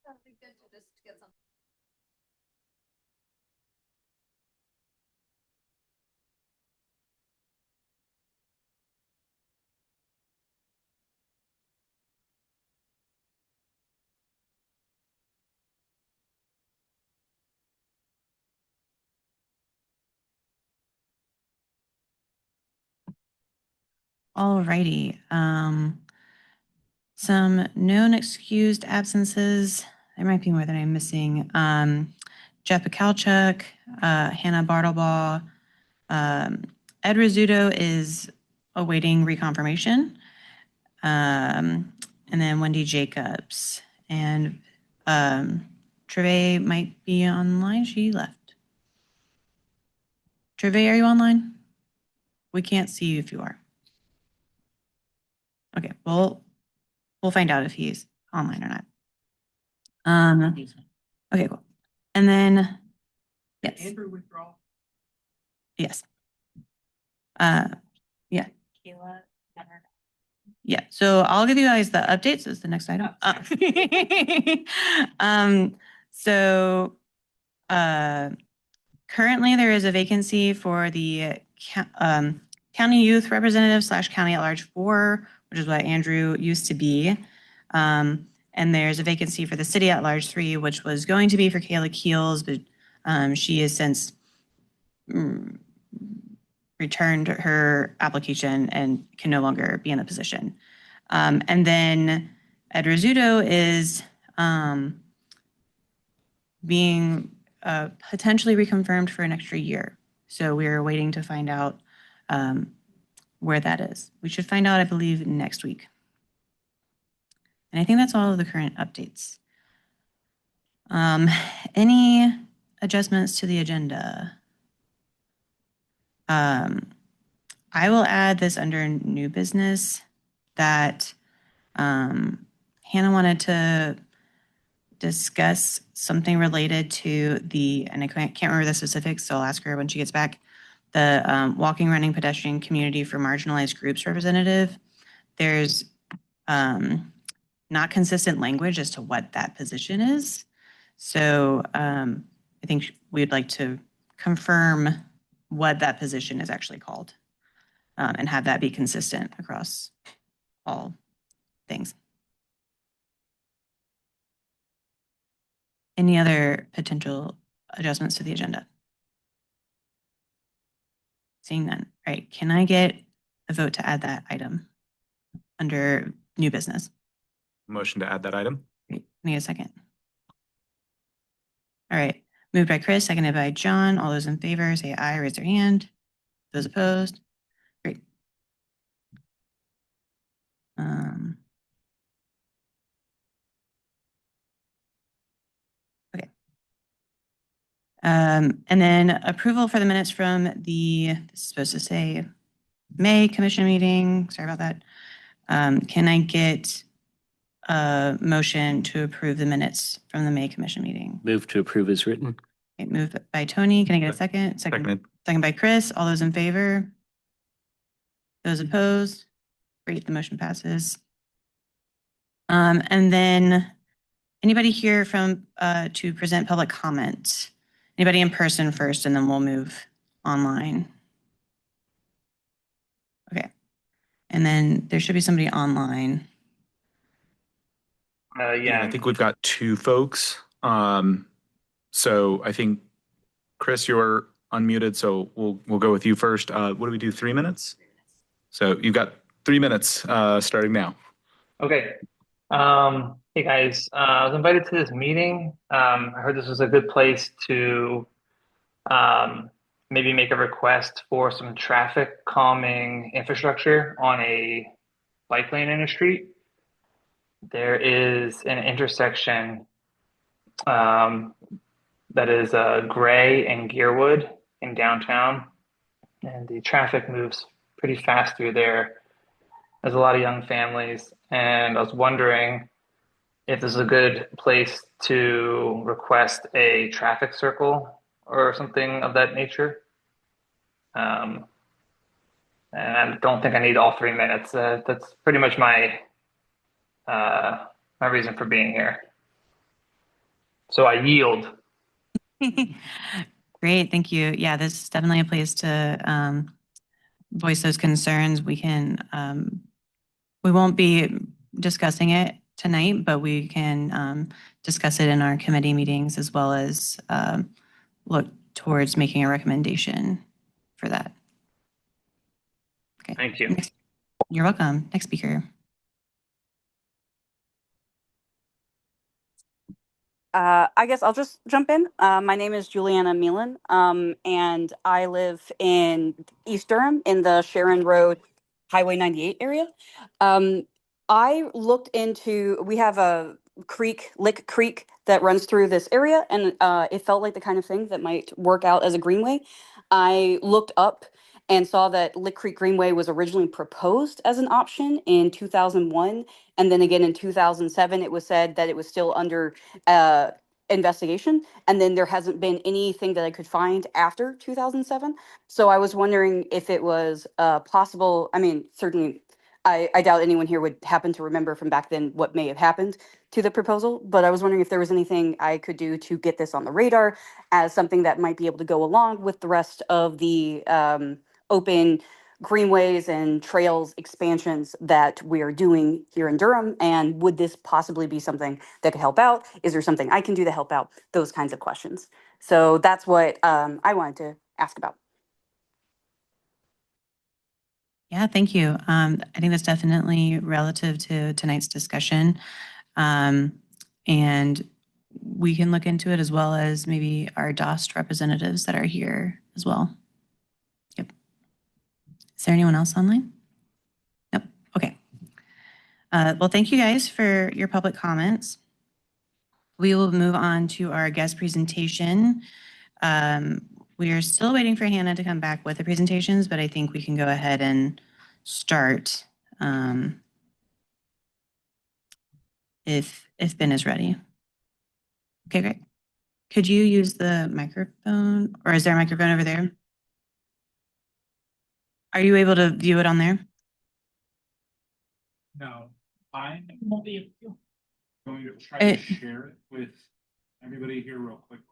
That'd be good to just get some. All righty. Some known excused absences. There might be more that I'm missing. Jeff Pakalchuk, Hannah Bartlebaugh, Ed Rizzuto is awaiting reconfirmation. And then Wendy Jacobs. And Treve might be online. She left. Treve, are you online? We can't see you if you are. Okay, well, we'll find out if he's online or not. Okay, cool. And then, yes. Andrew withdraw. Yes. Yeah. Kayla, never. Yeah. So I'll give you guys the updates. This is the next item. So currently there is a vacancy for the county youth representative / county at large 4, which is what Andrew used to be. And there's a vacancy for the city at large 3, which was going to be for Kayla Keels, but she has since returned her application and can no longer be in the position. And then Ed Rizzuto is being potentially reconfirmed for an extra year. So we're waiting to find out where that is. We should find out, I believe, next week. And I think that's all of the current updates. Any adjustments to the agenda? I will add this under new business that Hannah wanted to discuss something related to and I can't remember the specifics, so I'll ask her when she gets back, the walking, running, pedestrian community for marginalized groups representative. There's not consistent language as to what that position is. So I think we'd like to confirm what that position is actually called and have that be consistent across all things. Any other potential adjustments to the agenda? Seeing none. All right, can I get a vote to add that item under new business? Motion to add that item. Great. Can I get a second? All right, moved by Chris, seconded by John. All those in favor say aye, raise their hand. Those opposed? Great. Okay. And then approval for the minutes from this is supposed to say May commission meeting. Sorry about that. Can I get a motion to approve the minutes from the May commission meeting? Move to approve as written. Okay, moved by Tony. Can I get a second? Second by Chris. All those in favor? Those opposed? Great, the motion passes. And then anybody here to present public comment? Anybody in person first, and then we'll move online. Okay. And then there should be somebody online. Yeah, I think we've got 2 folks. So I think, Chris, you're unmuted, so we'll go with you first. What do we do, 3 minutes? So you've got 3 minutes starting now. Okay. Hey guys, I was invited to this meeting. I heard this was a good place to maybe make a request for some traffic calming infrastructure on a bike lane in a street. There is an intersection that is Gray and Gearwood in downtown, and the traffic moves pretty fast through there. There's a lot of young families, and I was wondering if this is a good place to request a traffic circle or something of that nature. And I don't think I need all 3 minutes. That's pretty much my my reason for being here. So I yield. Great, thank you. Yeah, this is definitely a place to voice those concerns. We won't be discussing it tonight, but we can discuss it in our committee meetings as well as look towards making a recommendation for that. Okay. Thank you. You're welcome. Next speaker. I guess I'll just jump in. My name is Juliana Milan, and I live in East Durham in the Sharon Road Highway 98 area. I looked into, we have a Lick Creek that runs through this area, and it felt like the kind of thing that might work out as a greenway. I looked up and saw that Lick Creek Greenway was originally proposed as an option in 2001, and then again in 2007, it was said that it was still under investigation, and then there hasn't been anything that I could find after 2007. So I was wondering if it was possible. I mean, certainly, I doubt anyone here would happen to remember from back then what may have happened to the proposal, but I was wondering if there was anything I could do to get this on the radar as something that might be able to go along with the rest of the open greenways and trails expansions that we're doing here in Durham, and would this possibly be something that could help out? Is there something I can do to help out? Those kinds of questions. So that's what I wanted to ask about. Yeah, thank you. I think that's definitely relative to tonight's discussion. And we can look into it as well as maybe our DOST representatives that are here as well. Yep. Is there anyone else online? Nope. Okay. Well, thank you guys for your public comments. We will move on to our guest presentation. We are still waiting for Hannah to come back with the presentations, but I think we can go ahead and start if Ben is ready. Okay, great. Could you use the microphone, or is there a microphone over there? Are you able to view it on there? No, I won't be able to. Going to try to share it with everybody here real quickly.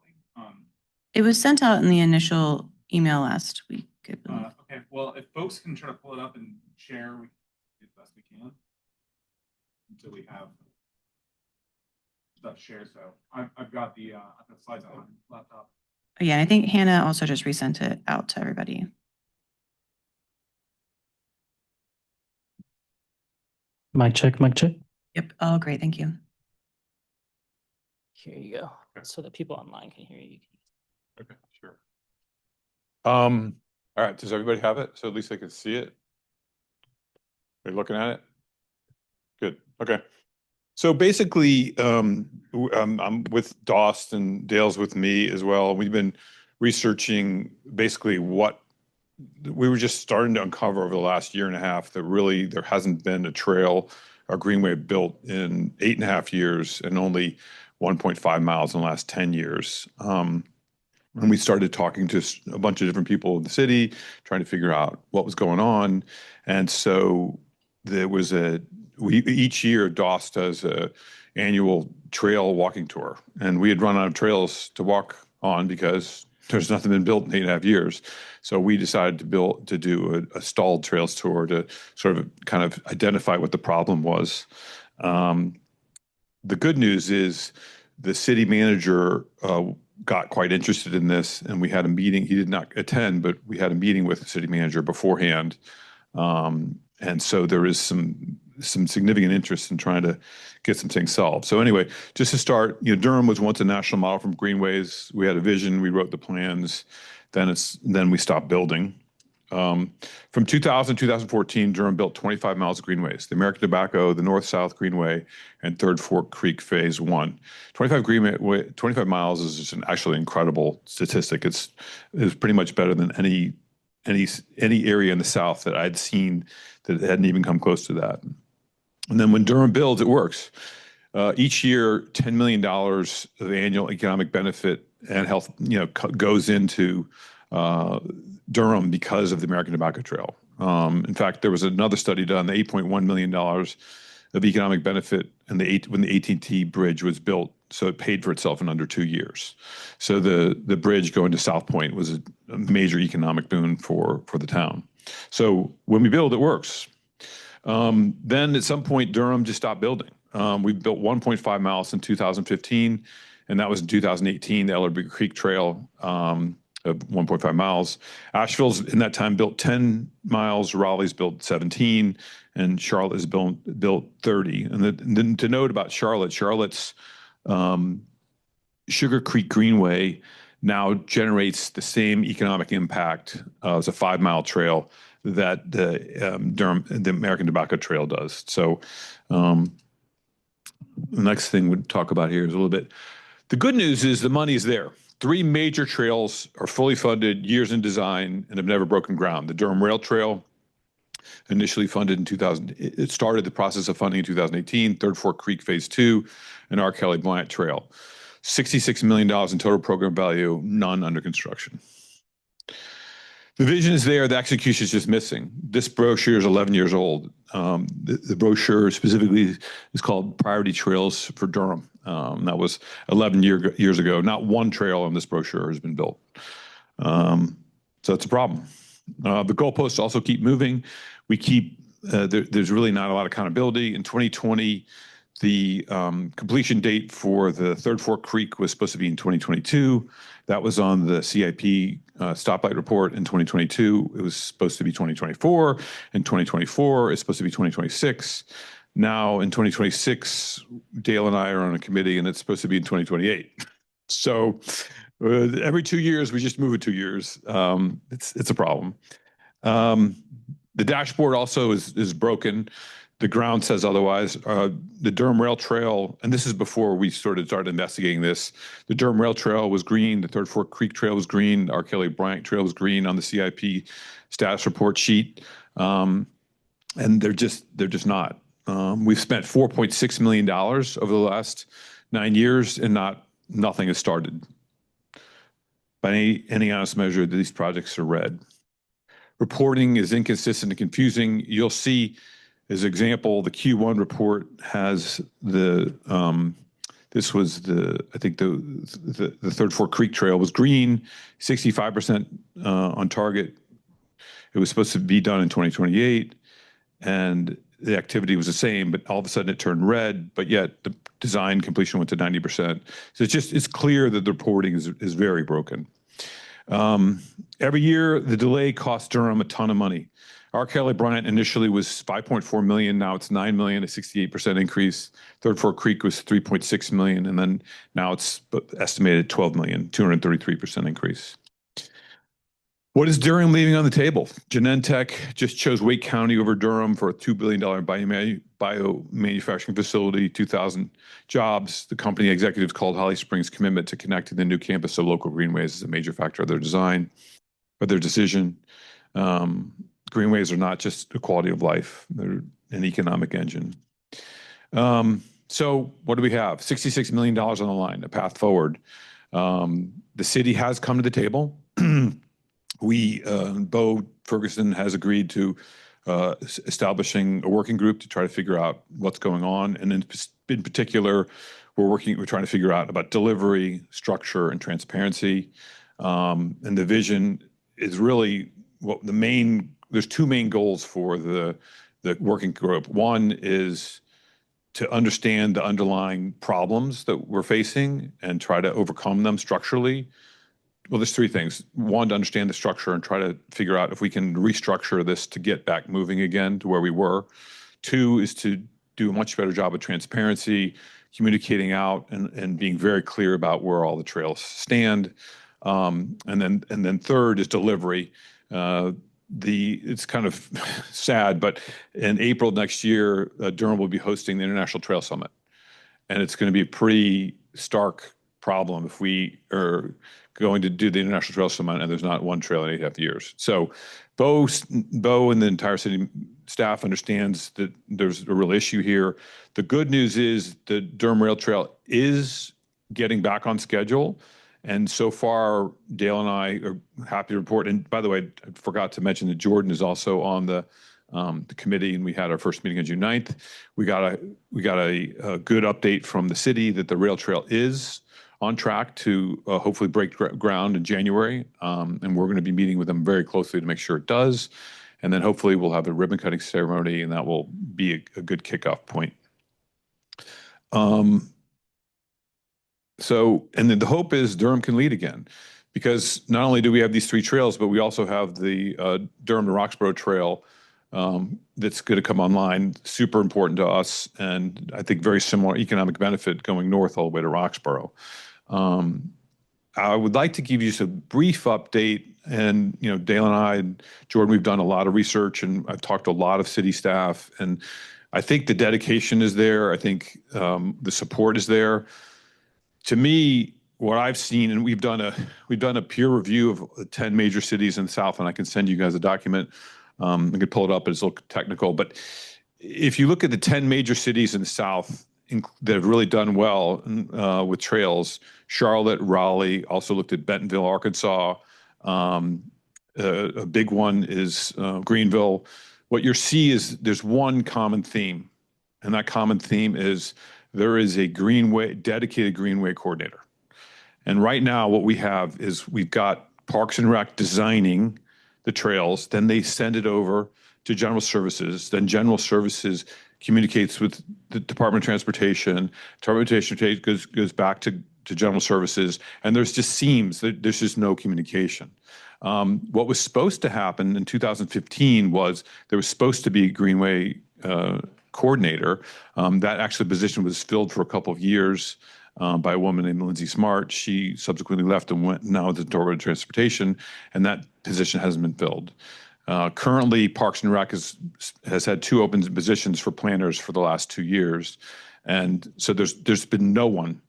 It was sent out in the initial email last week. I believe. Okay, well, if folks can try to pull it up and share, we can do the best we can until we have stuff shared. So I've got the slides on my laptop. Oh, yeah, I think Hannah also just resent it out to everybody. Mic check, mic check. Yep. Oh, great. Thank you. Here you go. So that people online can hear you. Okay, sure. All right, does everybody have it? So at least they can see it? Are you looking at it? Good, okay. So basically, I'm with DOST and Dale's with me as well. We've been researching basically what we were just starting to uncover over the last year and a half, that really there hasn't been a trail or greenway built in 8.5 years and only 1.5 miles in the last 10 years. And we started talking to a bunch of different people in the city, trying to figure out what was going on. And so there was each year DOS does a annual trail walking tour. And we had run out of trails to walk on because there's nothing been built in 8.5 years. So we decided to do a stalled trails tour to sort of kind of identify what the problem was. The good news is the city manager got quite interested in this, and we had a meeting. He did not attend, but we had a meeting with the city manager beforehand. And so there is some significant interest in trying to get some things solved. So anyway, just to start, Durham was once a national model from greenways. We had a vision, we wrote the plans, then we stopped building. From 2000 to 2014, Durham built 25 miles of greenways, the American Tobacco, the North-South Greenway, and Third Fork Creek Phase 1. 25 miles is just an actually incredible statistic. It's pretty much better than any area in the South that I'd seen that hadn't even come close to that. And then when Durham builds, it works. Each year, $10 million of annual economic benefit and health, goes into Durham because of the American Tobacco Trail. In fact, there was another study done, the $8.1 million of economic benefit when the AT&T bridge was built So it paid for itself in under 2 years. So the bridge going to South Point was a major economic boon for the town. So when we build, it works. Then at some point, Durham just stopped building. We built 1.5 miles in 2015, and that was in 2018, the Ellerby Creek Trail of 1.5 miles. Asheville's in that time built 10 miles, Raleigh's built 17, and Charlotte has built 30. And then to note about Charlotte's Sugar Creek Greenway now generates the same economic impact as a 5-mile trail that the American Tobacco Trail does. So the next thing we'd talk about here is a little bit. The good news is the money is there. 3 major trails are fully funded, years in design, and have never broken ground. The Durham Rail Trail, initially funded in 2000, it started the process of funding in 2018, Third Fork Creek Phase 2, and R. Kelly Bryant Trail. $66 million in total program value, none under construction. The vision is there, the execution is just missing. This brochure is 11 years old. The brochure specifically is called Priority Trails for Durham. That was 11 years ago. Not one trail on this brochure has been built. So it's a problem. The goalposts also keep moving. There's really not a lot of accountability. In 2020, the completion date for the Third Fork Creek was supposed to be in 2022. That was on the CIP stoplight report in 2022. It was supposed to be 2024. In 2024, it's supposed to be 2026. Now in 2026, Dale and I are on a committee, and it's supposed to be in 2028. So every 2 years, we just move it 2 years. It's a problem. The dashboard also is broken. The ground says otherwise. The Durham Rail Trail, and this is before we started investigating this, the Durham Rail Trail was green, the Third Fork Creek Trail was green, R. Kelly Bryant Trail was green on the CIP status report sheet. And they're just not. We've spent $4.6 million over the last 9 years, and nothing has started. By any honest measure, these projects are red. Reporting is inconsistent and confusing. You'll see, as an example, the Q1 report has this was I think the Third Fork Creek Trail was green, 65% on target. It was supposed to be done in 2028, and the activity was the same, but all of a sudden it turned red, but yet the design completion went to 90%. So it's clear that the reporting is very broken. Every year, the delay costs Durham a ton of money. R. Kelly Bryant initially was $5.4 million. Now it's $9 million, a 68% increase. Third Fork Creek was $3.6 million, and then now it's estimated $12 million, 233% increase. What is Durham leaving on the table? Genentech just chose Wake County over Durham for a $2 billion biomanufacturing facility, 2,000 jobs. The company executives called Holly Springs' commitment to connecting the new campus to local greenways as a major factor of their design, of their decision. Greenways are not just a quality of life, they're an economic engine. So what do we have? $66 million on the line, a path forward. The city has come to the table. Bo Ferguson has agreed to establishing a working group to try to figure out what's going on. And in particular, we're trying to figure out about delivery, structure, and transparency. And the vision is really there's 2 main goals for the working group. One is to understand the underlying problems that we're facing and try to overcome them structurally. Well, there's 3 things. One, to understand the structure and try to figure out if we can restructure this to get back moving again to where we were. 2 is to do a much better job of transparency, communicating out and being very clear about where all the trails stand. And then 3rd is delivery. It's kind of sad, but in April next year, Durham will be hosting the International Trail Summit. And it's going to be a pretty stark problem if we are going to do the International Trail Summit and there's not one trail in 8.5 years. So Bo and the entire city staff understands that there's a real issue here. The good news is the Durham Rail Trail is getting back on schedule. And so far, Dale and I are happy to report. And by the way, I forgot to mention that Jordan is also on the the committee, and we had our first meeting on June 9th. We got a good update from the city that the rail trail is on track to hopefully break ground in January. And we're going to be meeting with them very closely to make sure it does. And then hopefully we'll have a ribbon cutting ceremony, and that will be a good kickoff point. And then the hope is Durham can lead again, because not only do we have these 3 trails, but we also have the Durham to Roxborough Trail that's going to come online. Super important to us, and I think very similar economic benefit going north all the way to Roxborough. I would like to give you just a brief update. And, Dale and I and Jordan, we've done a lot of research, and I've talked to a lot of city staff, and I think the dedication is there. I think the support is there. To me, what I've seen, and we've done a peer review of the 10 major cities in the South, and I can send you guys a document. I could pull it up, it's a little technical, but if you look at the 10 major cities in the South that have really done well with trails, Charlotte, Raleigh, also looked at Bentonville, Arkansas. A big one is Greenville. What you see is there's one common theme, and that common theme is there is a dedicated greenway coordinator. And right now what we have is we've got Parks and Rec designing the trails, then they send it over to General Services, then General Services communicates with the Department of Transportation, Department of Transportation goes back to General Services, and there's just seams, there's just no communication. What was supposed to happen in 2015 was there was supposed to be a greenway coordinator. That actually position was filled for a couple of years by a woman named Lindsay Smart. She subsequently left and went now to the Department of Transportation, and that position hasn't been filled. Currently, Parks and Rec has had 2 open positions for planners for the last 2 years. And so there's been no one,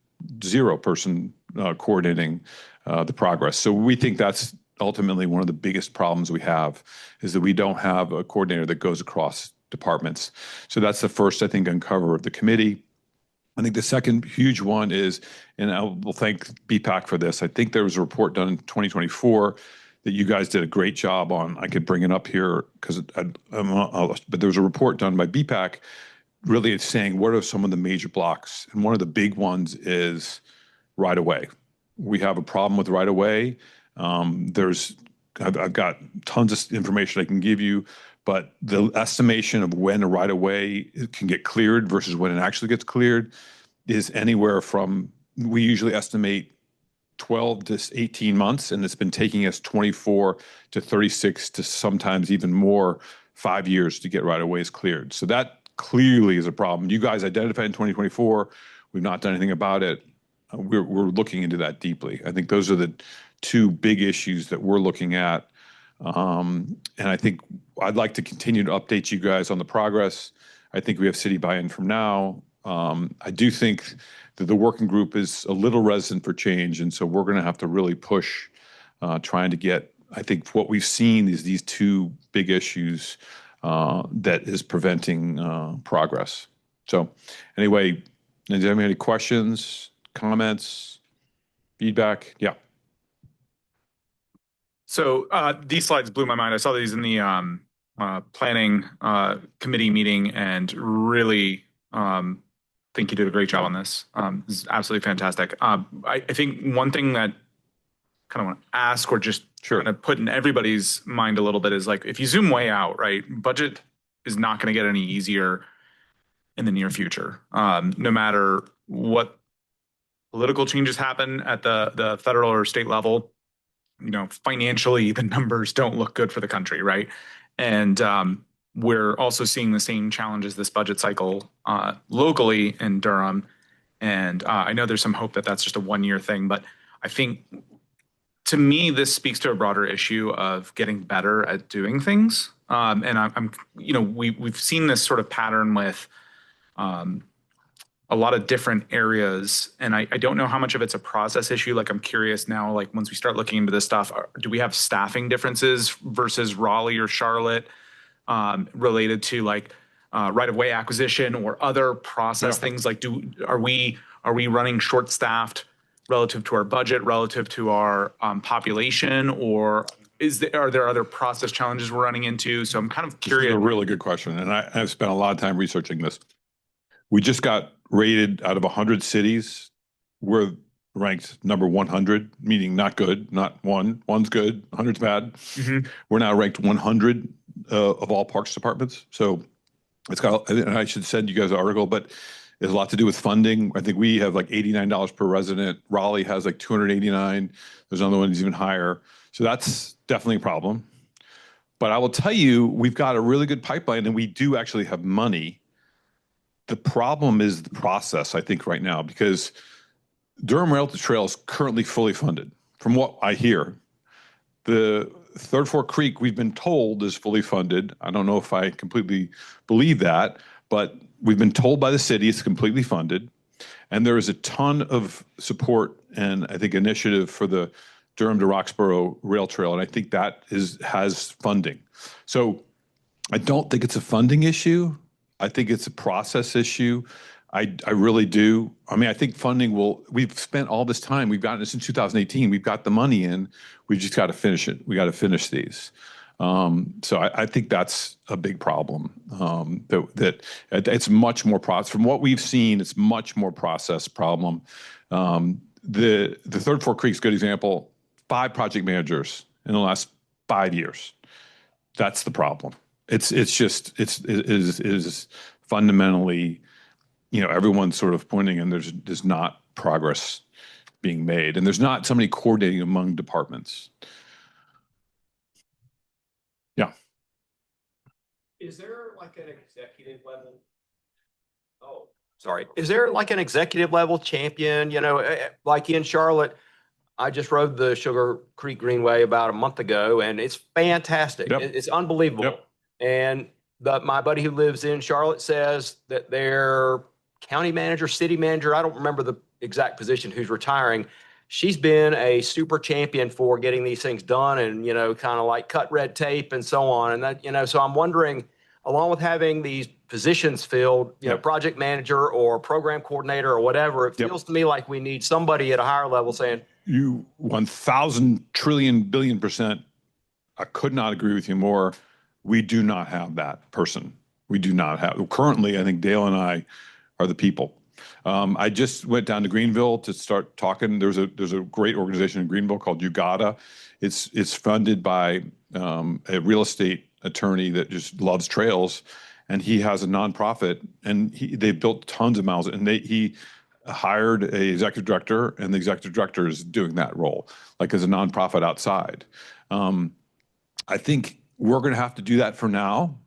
0 person coordinating the progress. So we think that's ultimately one of the biggest problems we have, is that we don't have a coordinator that goes across departments. So that's the first, I think, uncover of the committee. I think the second huge one is, and I will thank BPAC for this, I think there was a report done in 2024 that you guys did a great job on. I could bring it up here but there was a report done by BPAC really it's saying what are some of the major blocks. And one of the big ones is right of way. We have a problem with right of way. I've got tons of information I can give you, but the estimation of when a right of way can get cleared versus when it actually gets cleared is anywhere from, we usually estimate 12 to 18 months, and it's been taking us 24 to 36 to sometimes even more 5 years to get right of ways cleared. So that clearly is a problem. You guys identified in 2024. We've not done anything about it. We're looking into that deeply. I think those are the 2 big issues that we're looking at. And I think I'd like to continue to update you guys on the progress. I think we have city buy-in from now. I do think that the working group is a little reticent for change. And so we're going to have to really push trying to get, I think what we've seen is these 2 big issues that is preventing progress. So anyway, does anyone have any questions, comments, feedback? Yeah. So these slides blew my mind. I saw these in the planning committee meeting, and really think you did a great job on this. This is absolutely fantastic. I think one thing that kind of want to ask, or just kind of put in everybody's mind a little bit, is like, if you zoom way out, right, budget is not going to get any easier in the near future. No matter what political changes happen at the federal or state level, financially, the numbers don't look good for the country, right? And we're also seeing the same challenges this budget cycle locally in Durham. And I know there's some hope that that's just a one-year thing, but I think, to me, this speaks to a broader issue of getting better at doing things. And we've seen this sort of pattern with a lot of different areas, and I don't know how much of it's a process issue. Like, I'm curious now, like, once we start looking into this stuff, do we have staffing differences versus Raleigh or Charlotte related to like right-of-way acquisition or other process things? Like, are we running short-staffed relative to our budget, relative to our population, or are there other process challenges we're running into? So I'm kind of This is curious. a really good question, and I've spent a lot of time researching this. We just got rated out of 100 cities. We're ranked number 100, meaning not good, not one. One's good, 100's bad. Mhm. We're now ranked 100 of all parks departments. So it's got, and I should send you guys an article, but it has a lot to do with funding. I think we have like $89 per resident. Raleigh has like 289. There's another one that's even higher. So that's definitely a problem. But I will tell you, we've got a really good pipeline and we do actually have money. The problem is the process, I think, right now, because Durham Rail to Trail is currently fully funded. From what I hear, the Third Fork Creek, we've been told, is fully funded. I don't know if I completely believe that, but we've been told by the city it's completely funded. And there is a ton of support and I think initiative for the Durham to Roxborough Rail Trail. And I think that has funding. So I don't think it's a funding issue. I think it's a process issue. I really do. I mean, I think funding we've spent all this time, we've gotten it since 2018, we've got the money in, we just got to finish it. We got to finish these. So I think that's a big problem. That it's much more process. From what we've seen, it's much more process problem. The Third Fork Creek's a good example. 5 project managers in the last 5 years. That's the problem. It is fundamentally, everyone's sort of pointing and there's not progress being made and there's not somebody coordinating among departments. Yeah. Is there like an executive level? Oh, sorry. Is there like an executive level champion, like in Charlotte? I just rode the Sugar Creek Greenway about a month ago and it's fantastic. Yep. It's unbelievable. Yep. And my buddy who lives in Charlotte says that their county manager, city manager, I don't remember the exact position, who's retiring. She's been a super champion for getting these things done and, kind of like cut red tape and so on. And that, so I'm wondering, along with having these positions filled, Yep. project manager or program coordinator or whatever, it Yep. feels to me like we need somebody at a higher level saying, You 1,000 trillion billion %. I could not agree with you more. We do not have that person. We do not have. Currently, I think Dale and I are the people. I just went down to Greenville to start talking. There's a great organization in Greenville called You Gotta. It's funded by a real estate attorney that just loves trails, and he has a nonprofit, and they built tons of miles, and he hired a executive director, and the executive director is doing that role, like as a nonprofit outside. I think we're going to have to do that for now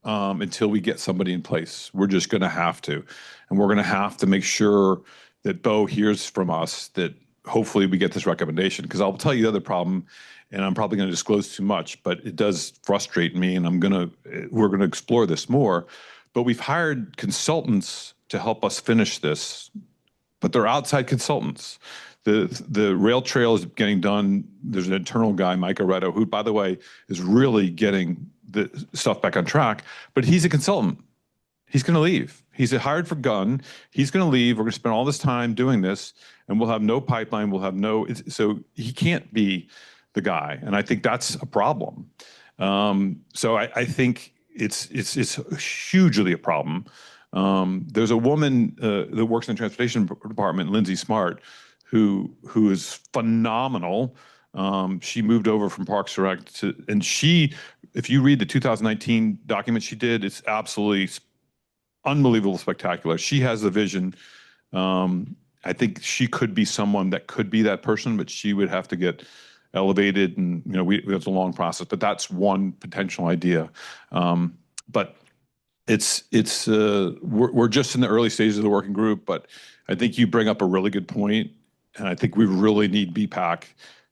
until we get somebody in place. We're just going to have to. And we're going to have to make sure that Bo hears from us that hopefully we get this recommendation. Because I'll tell you the other problem, and I'm probably going to disclose too much, but it does frustrate me, and we're going to explore this more. But we've hired consultants to help us finish this, but they're outside consultants. The rail trail is getting done. There's an internal guy, Mike Aretto, who, by the way, is really getting the stuff back on track, but he's a consultant. He's going to leave. He's hired for gun. He's going to leave. We're going to spend all this time doing this, and we'll have no pipeline. We'll have so he can't be the guy. And I think that's a problem. So I think it's hugely a problem. There's a woman that works in the transportation department, Lindsay Smart, who is phenomenal. She moved over from Parks Direct and if you read the 2019 document she did, it's absolutely unbelievable, spectacular. She has the vision. I think she could be someone that could be that person, but she would have to get elevated, and it's a long process. But that's one potential idea. But we're just in the early stages of the working group. But I think you bring up a really good point, and I think we really need BPAC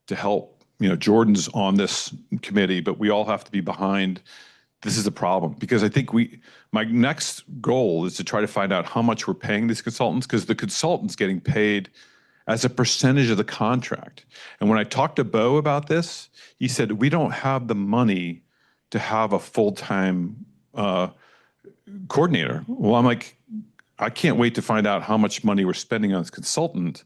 to help. Jordan's on this committee, but we all have to be behind. This is a problem because I think my next goal is to try to find out how much we're paying these consultants, because the consultant's getting paid as a percentage of the contract. And when I talked to Bo about this, he said, we don't have the money to have a full-time coordinator. Well, I'm like, I can't wait to find out how much money we're spending on this consultant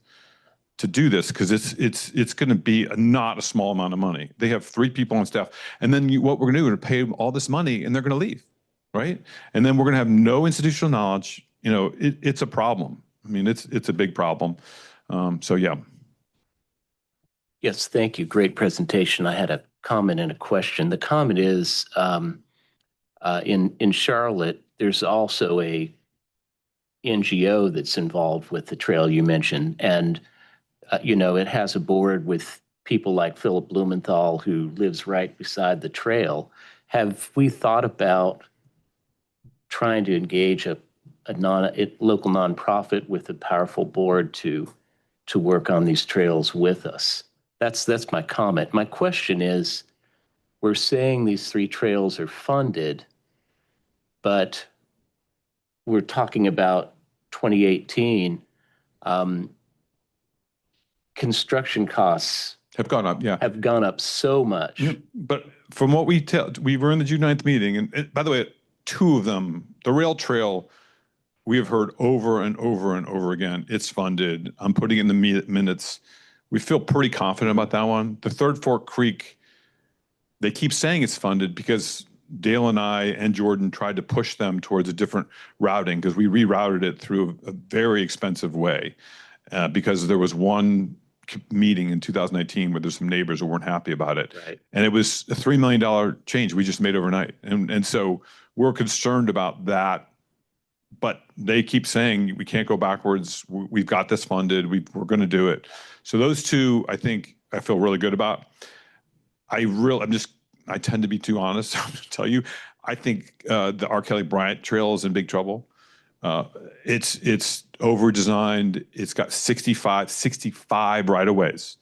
to do this because it's going to be not a small amount of money. They have 3 people on staff, and then what we're going to do is pay them all this money, and they're going to leave, right? And then we're going to have no institutional knowledge. You know, it's a problem. I mean, it's a big problem. So yeah. Yes, thank you. Great presentation. I had a comment and a question. The comment is in Charlotte, there's also a NGO that's involved with the trail you mentioned, and you know, it has a board with people like Philip Blumenthal, who lives right beside the trail. Have we thought about trying to engage a local nonprofit with a powerful board to work on these trails with us? That's my comment. My question is, we're saying these 3 trails are funded, but we're talking about 2018. Construction costs Have gone up, yeah. have gone up so much. Yep. But from what we were in the June 9th meeting, and by the way, 2 of them, the rail trail, we have heard over and over and over again, it's funded. I'm putting in the minutes. We feel pretty confident about that one. The Third Fork Creek, they keep saying it's funded because Dale and I and Jordan tried to push them towards a different routing because we rerouted it through a very expensive way because there was one meeting in 2019 where there's some neighbors who weren't happy about it. Right. And it was a $3 million change we just made overnight. And so we're concerned about that, but they keep saying we can't go backwards. We've got this funded. We're going to do it. So those 2, I think I feel really good about. I tend to be too honest. I'll just tell you, I think the R. Kelly Bryant Trail is in big trouble. It's over-designed. It's got 65 right-of-ways.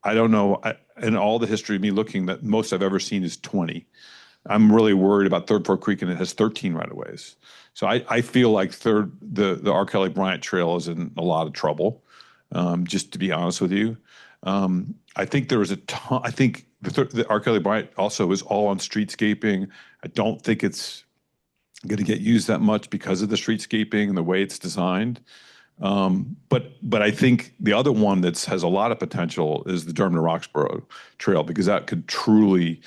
I don't know, in all the history of me looking, that most I've ever seen is 20. I'm really worried about Third Fork Creek, and it has 13 right-of-ways. So I feel like the R. Kelly Bryant Trail is in a lot of trouble, just to be honest with you. I think there was a ton. I think the R. Kelly Bryant also is all on streetscaping. I don't think it's going to get used that much because of the streetscaping and the way it's designed. But I think the other one that has a lot of potential is the Durham to Roxborough Trail, because that could truly,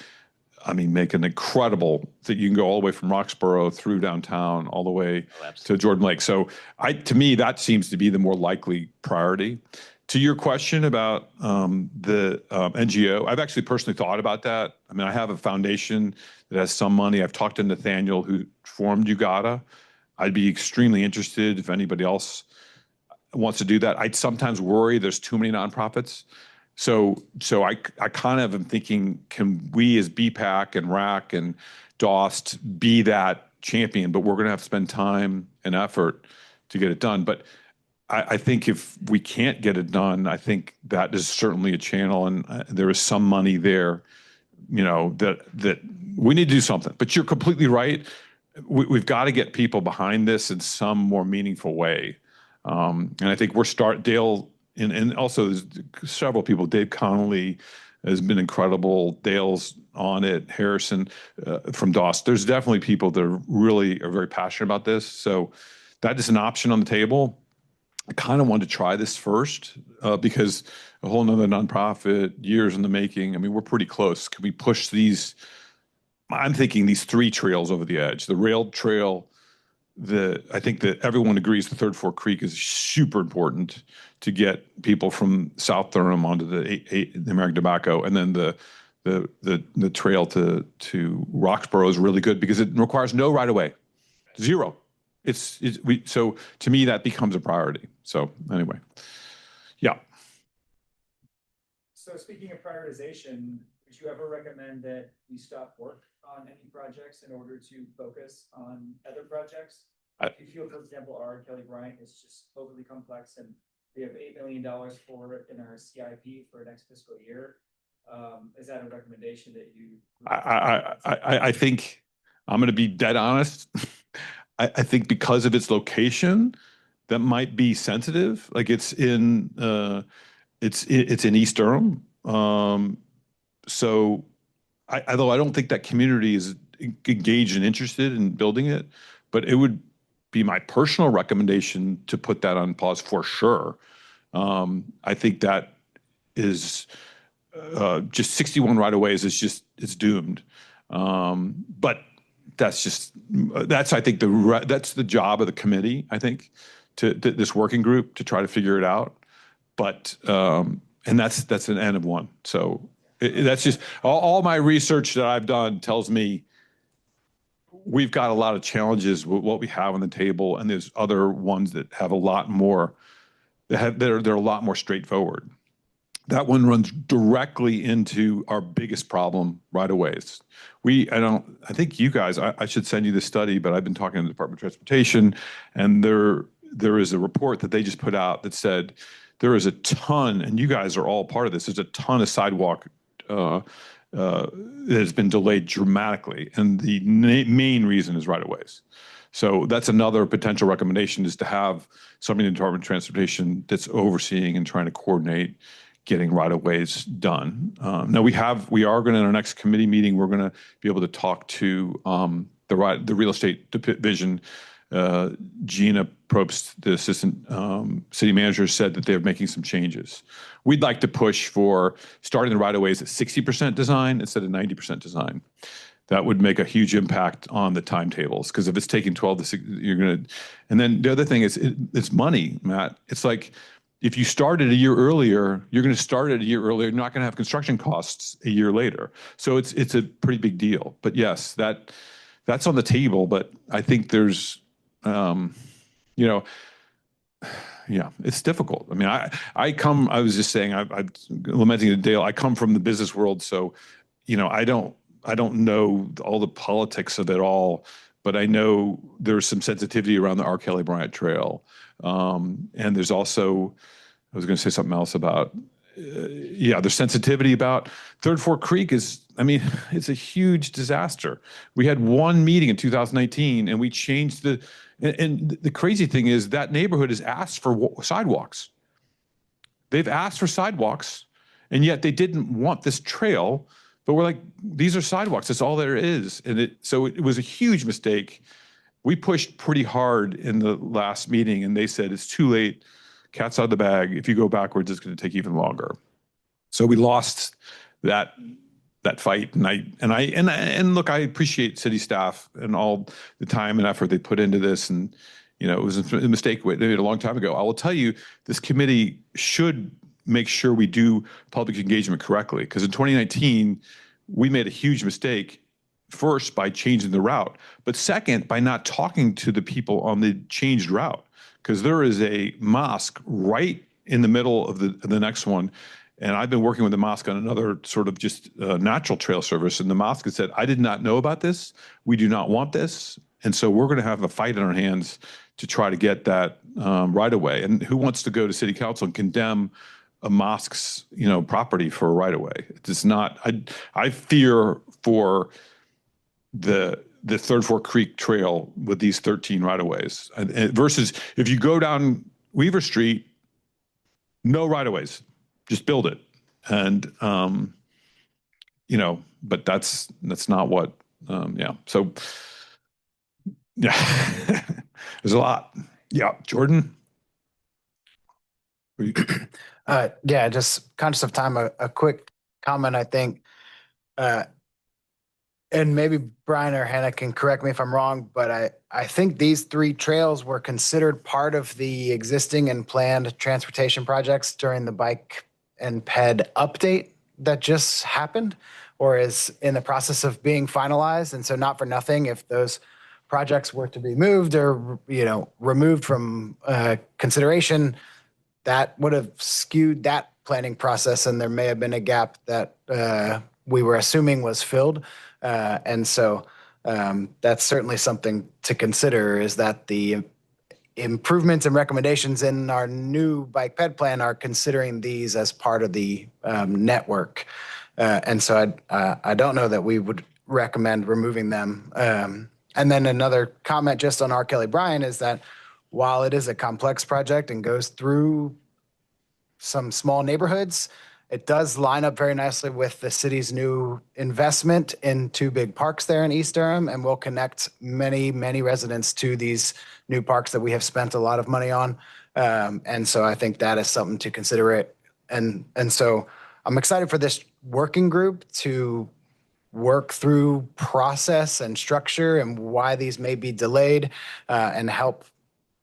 I mean, make an incredible that you can go all the way from Roxborough through downtown all the way to Jordan Lake. So to me, that seems to be the more likely priority. To your question about the NGO, I've actually personally thought about that. I mean, I have a foundation that has some money. I've talked to Nathaniel, who formed Ugata. I'd be extremely interested if anybody else wants to do that. I'd sometimes worry there's too many nonprofits. So I kind of am thinking, can we as BPAC and RAC and DOST be that champion? But we're going to have to spend time and effort to get it done. But I think if we can't get it done, I think that is certainly a channel, and there is some money there, you know, that we need to do something. But you're completely right. We've got to get people behind this in some more meaningful way. And I think Dale, and also there's several people. Dave Connolly has been incredible. Dale's on it. Harrison from DOST. There's definitely people that are very passionate about this. So that is an option on the table. I kind of wanted to try this first because a whole nother nonprofit, years in the making. I mean, we're pretty close. Can we push these? I'm thinking these 3 trails over the edge. The rail trail, I think that everyone agrees the Third Fork Creek is super important to get people from South Durham onto the American Tobacco, and then the trail to Roxborough is really good because it requires no right of way, 0. So to me, that becomes a priority. So anyway, yeah. So speaking of prioritization, would you ever recommend that we stop work on any projects in order to focus on other projects? If you feel, for example, R. Kelly Bryant is just overly complex and we have $8 million for it in our CIP for next fiscal year, is that a recommendation that you? I think I'm going to be dead honest. I think because of its location, that might be sensitive. Like it's in East Durham. So although I don't think that community is engaged and interested in building it, but it would be my personal recommendation to put that on pause for sure. I think that is just 61 right-of-ways is it's doomed. But that's I think that's the job of the committee, I think, to this working group to try to figure it out. But and that's an N of one. So that's just all my research that I've done tells me we've got a lot of challenges with what we have on the table, and there's other ones that have a lot more they're a lot more straightforward. That one runs directly into our biggest problem right away. I think you guys, I should send you the study, but I've been talking to the Department of Transportation, and there is a report that they just put out that said there is a ton, and you guys are all part of this, there's a ton of sidewalk that has been delayed dramatically. And the main reason is right-of-ways. So that's another potential recommendation, is to have somebody in the Department of Transportation that's overseeing and trying to coordinate getting right-of-ways done. Now we are going to, in our next committee meeting, we're going to be able to talk to the real estate division. Gina Probst, the assistant city manager, said that they're making some changes. We'd like to push for starting the right-of-ways at 60% design instead of 90% design. That would make a huge impact on the timetables, because if it's taking 12 to 6, you're going to, and then the other thing is it's money, Matt. It's like, if you started a year earlier, you're going to start it a year earlier. You're not going to have construction costs a year later. So it's a pretty big deal. But yes, that's on the table. But I think there's, yeah, it's difficult. I mean, I was just saying, I'm lamenting to Dale, I come from the business world. So, I don't know all the politics of it all, but I know there's some sensitivity around the R. Kelly Bryant Trail. And there's also, I was going to say something else about, there's sensitivity about Third Fork Creek it's a huge disaster. We had one meeting in 2019 and we changed and the crazy thing is that neighborhood has asked for sidewalks. They've asked for sidewalks, and yet they didn't want this trail, but we're like, these are sidewalks. That's all there is. So it was a huge mistake. We pushed pretty hard in the last meeting, and they said, it's too late. Cat's out of the bag. If you go backwards, it's going to take even longer. So we lost that fight. And look, I appreciate city staff and all the time and effort they put into this. And, it was a mistake they made a long time ago. I will tell you, this committee should make sure we do public engagement correctly. Because in 2019, we made a huge mistake. First, by changing the route, but second, by not talking to the people on the changed route, because there is a mosque right in the middle of the next one. And I've been working with the mosque on another sort of just natural trail service. And the mosque has said, I did not know about this. We do not want this. And so we're going to have a fight in our hands to try to get that right away. And who wants to go to city council and condemn a mosque's, property for a right of way? It's not, I fear for the Third Fork Creek Trail with these 13 right-of-ways versus if you go down Weaver Street, no right-of-ways, just build it. And, but that's not what, So, yeah, there's a lot. Yeah. Jordan? Just conscious of time, a quick comment, I think, and maybe Brian or Hannah can correct me if I'm wrong, but I think these 3 trails were considered part of the existing and planned transportation projects during the bike and ped update that just happened, or is in the process of being finalized. And so not for nothing, if those projects were to be moved or, removed from consideration, that would have skewed that planning process, and there may have been a gap that we were assuming was filled. And so that's certainly something to consider, is that the improvements and recommendations in our new bike ped plan are considering these as part of the network. And so I don't know that we would recommend removing them. And then another comment just on R. Kelly Bryant is that while it is a complex project and goes through some small neighborhoods, it does line up very nicely with the city's new investment in 2 big parks there in East Durham, and will connect many, many residents to these new parks that we have spent a lot of money on. And so I think that is something to consider it. And so I'm excited for this working group to work through process and structure and why these may be delayed, and help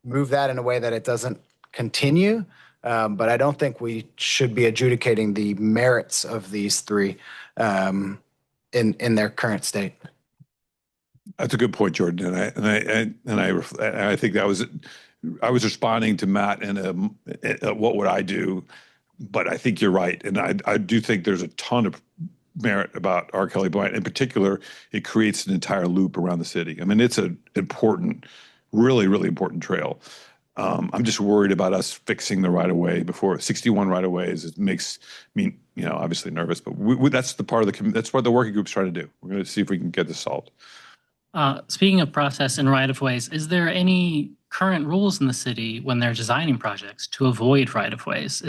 move that in a way that it doesn't continue. But I don't think we should be adjudicating the merits of these three in their current state. That's a good point, Jordan. I think I was responding to Matt in what would I do, but I think you're right. And I do think there's a ton of merit about R. Kelly Bryant. In particular, it creates an entire loop around the city. I mean, it's an important, really, really important trail. I'm just worried about us fixing the right of way before 61 right of ways. It makes me, obviously nervous, but that's the part of that's what the working group's trying to do. We're going to see if we can get this solved. Speaking of process and right-of-ways, is there any current rules in the city when they're designing projects to avoid right-of-ways?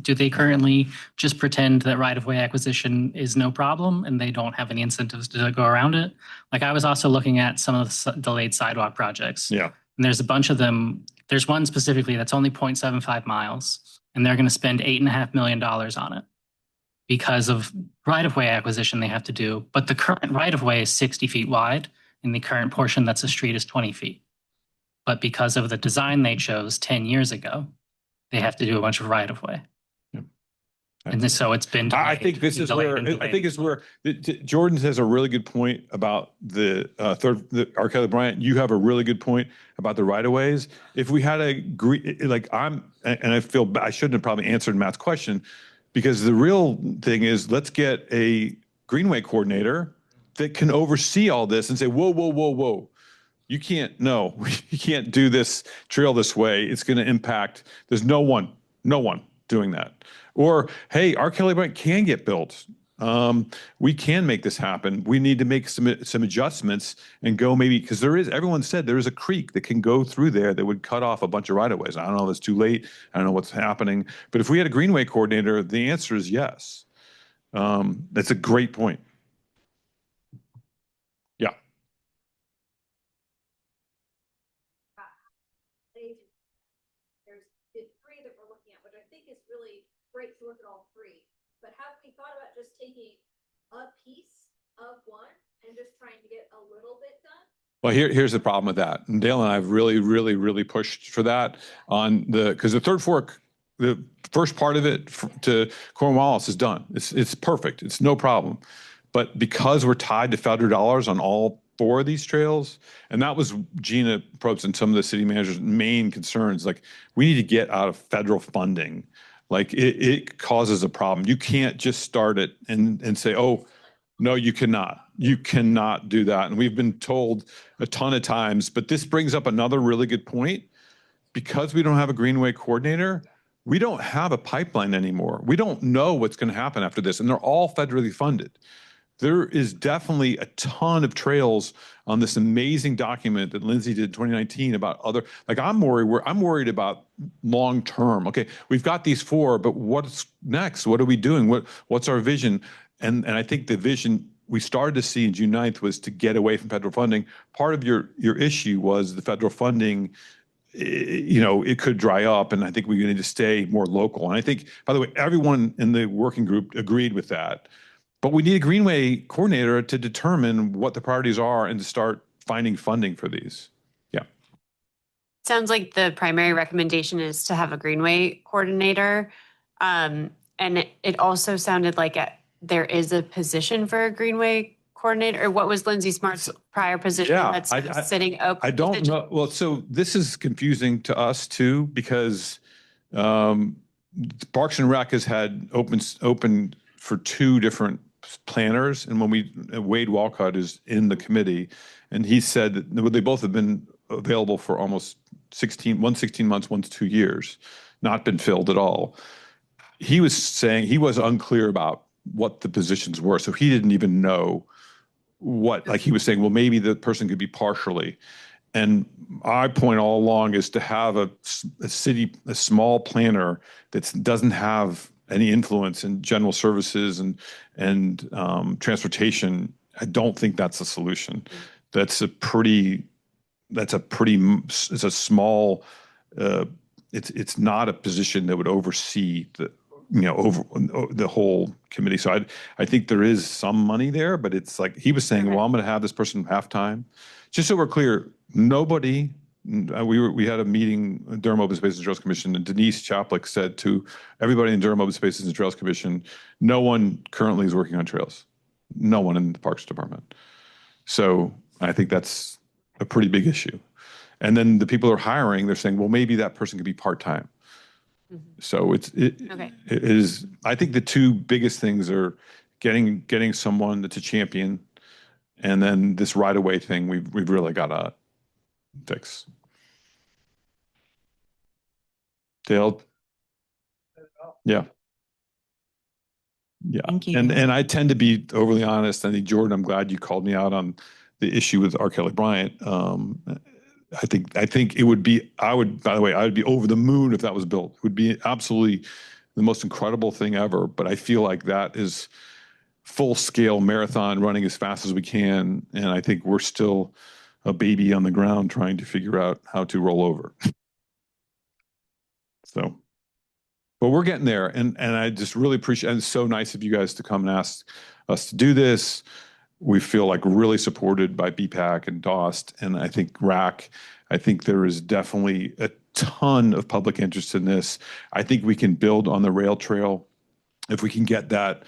Do they currently just pretend that right-of-way acquisition is no problem and they don't have any incentives to go around it? Like, I was also looking at some of the delayed sidewalk projects. Yeah. And there's a bunch of them. There's one specifically that's only 0.75 miles, and they're going to spend $8.5 million on it because of right-of-way acquisition they have to do. But the current right-of-way is 60 feet wide, and the current portion that's a street is 20 feet. But because of the design they chose 10 years ago, they have to do a bunch of right-of-way. Yep. And so it's been delayed. I think this is where Jordan has a really good point about the R. Kelly Bryant. You have a really good point about the right of ways. If we had I feel I shouldn't have probably answered Matt's question, because the real thing is, let's get a greenway coordinator that can oversee all this and say, whoa. You can't do this trail this way. It's going to impact. There's no one doing that. Or, hey, R. Kelly Bryant can get built. We can make this happen. We need to make some adjustments and go maybe, because everyone said there is a creek that can go through there that would cut off a bunch of right-of-ways. I don't know if it's too late. I don't know what's happening. But if we had a greenway coordinator, the answer is yes. That's a great point. Yeah. There's the three that we're looking at, which I think is really great to look at all three. But have we thought about just taking a piece of one and just trying to get a little bit done? Well, here's the problem with that. And Dale and I have really, really, really pushed for that because the third fork, the first part of it to Cornwallis is done. It's perfect. It's no problem. But because we're tied to federal dollars on all four of these trails, and that was Gina Probst and some of the city managers' main concerns, like, we need to get out of federal funding. Like, it causes a problem. You can't just start it and say, oh, no, you cannot. You cannot do that. And we've been told a ton of times, but this brings up another really good point. Because we don't have a greenway coordinator, we don't have a pipeline anymore. We don't know what's going to happen after this, and they're all federally funded. There is definitely a ton of trails on this amazing document that Lindsay did in 2019 about I'm worried about long term. Okay, we've got these four, but what's next? What are we doing? What's our vision? And I think the vision we started to see in June 9th was to get away from federal funding. Part of your issue was the federal funding, it could dry up, and I think we need to stay more local. And I think, by the way, everyone in the working group agreed with that. But we need a greenway coordinator to determine what the priorities are and to start finding funding for these. Yeah. Sounds like the primary recommendation is to have a greenway coordinator. And it also sounded like there is a position for a greenway coordinator. Or what was Lindsay Smart's prior position that's sitting open? I don't know. Well, so this is confusing to us too, because Parks and Rec has had open for two different planners, and Wade Walcott is in the committee, and he said that they both have been available for almost 16 months, one's 2 years, not been filled at all. He was saying he was unclear about what the positions were, so he didn't even know he was saying, well, maybe the person could be partially. And our point all along is to have a small planner that doesn't have any influence in general services and transportation. I don't think that's a solution. It's a small it's not a position that would oversee the, over the whole committee. So I think there is some money there, but it's like, he was saying, well, I'm going to have this person half-time. Just so we're clear, nobody, we had a meeting, Durham Open Spaces and Trails Commission, and Denise Chaplick said to everybody in Durham Open Spaces and Trails Commission, no one currently is working on trails. No one in the Parks Department. So I think that's a pretty big issue. And then the people who are hiring, they're saying, well, maybe that person could be part-time. So it is, I think the two biggest things are getting someone that's a champion, and then this right-of-way thing we've really got to fix. Dale? Yeah. Yeah. Thank you. And I tend to be overly honest. I think, Jordan, I'm glad you called me out on the issue with R. Kelly Bryant. I think it would be, by the way, I would be over the moon if that was built. It would be absolutely the most incredible thing ever. But I feel like that is full scale marathon running as fast as we can. And I think we're still a baby on the ground trying to figure out how to roll over. So, but we're getting there. And I just really appreciate, and it's so nice of you guys to come and ask us to do this. We feel like really supported by BPAC and DOST, and I think RAC. I think there is definitely a ton of public interest in this. I think we can build on the rail trail if we can get that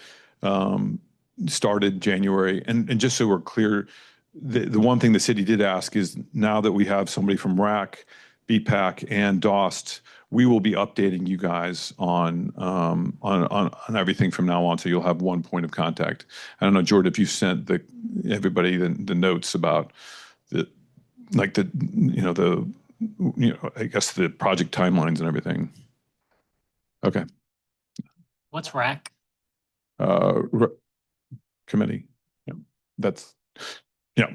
started January. And just so we're clear, the one thing the city did ask is, now that we have somebody from RAC, BPAC, and DOST, we will be updating you guys on everything from now on, so you'll have one point of contact. I don't know, Jordan, if you sent everybody the notes about I guess the project timelines and everything. Okay. What's RAC? Committee. Yeah, that's yeah.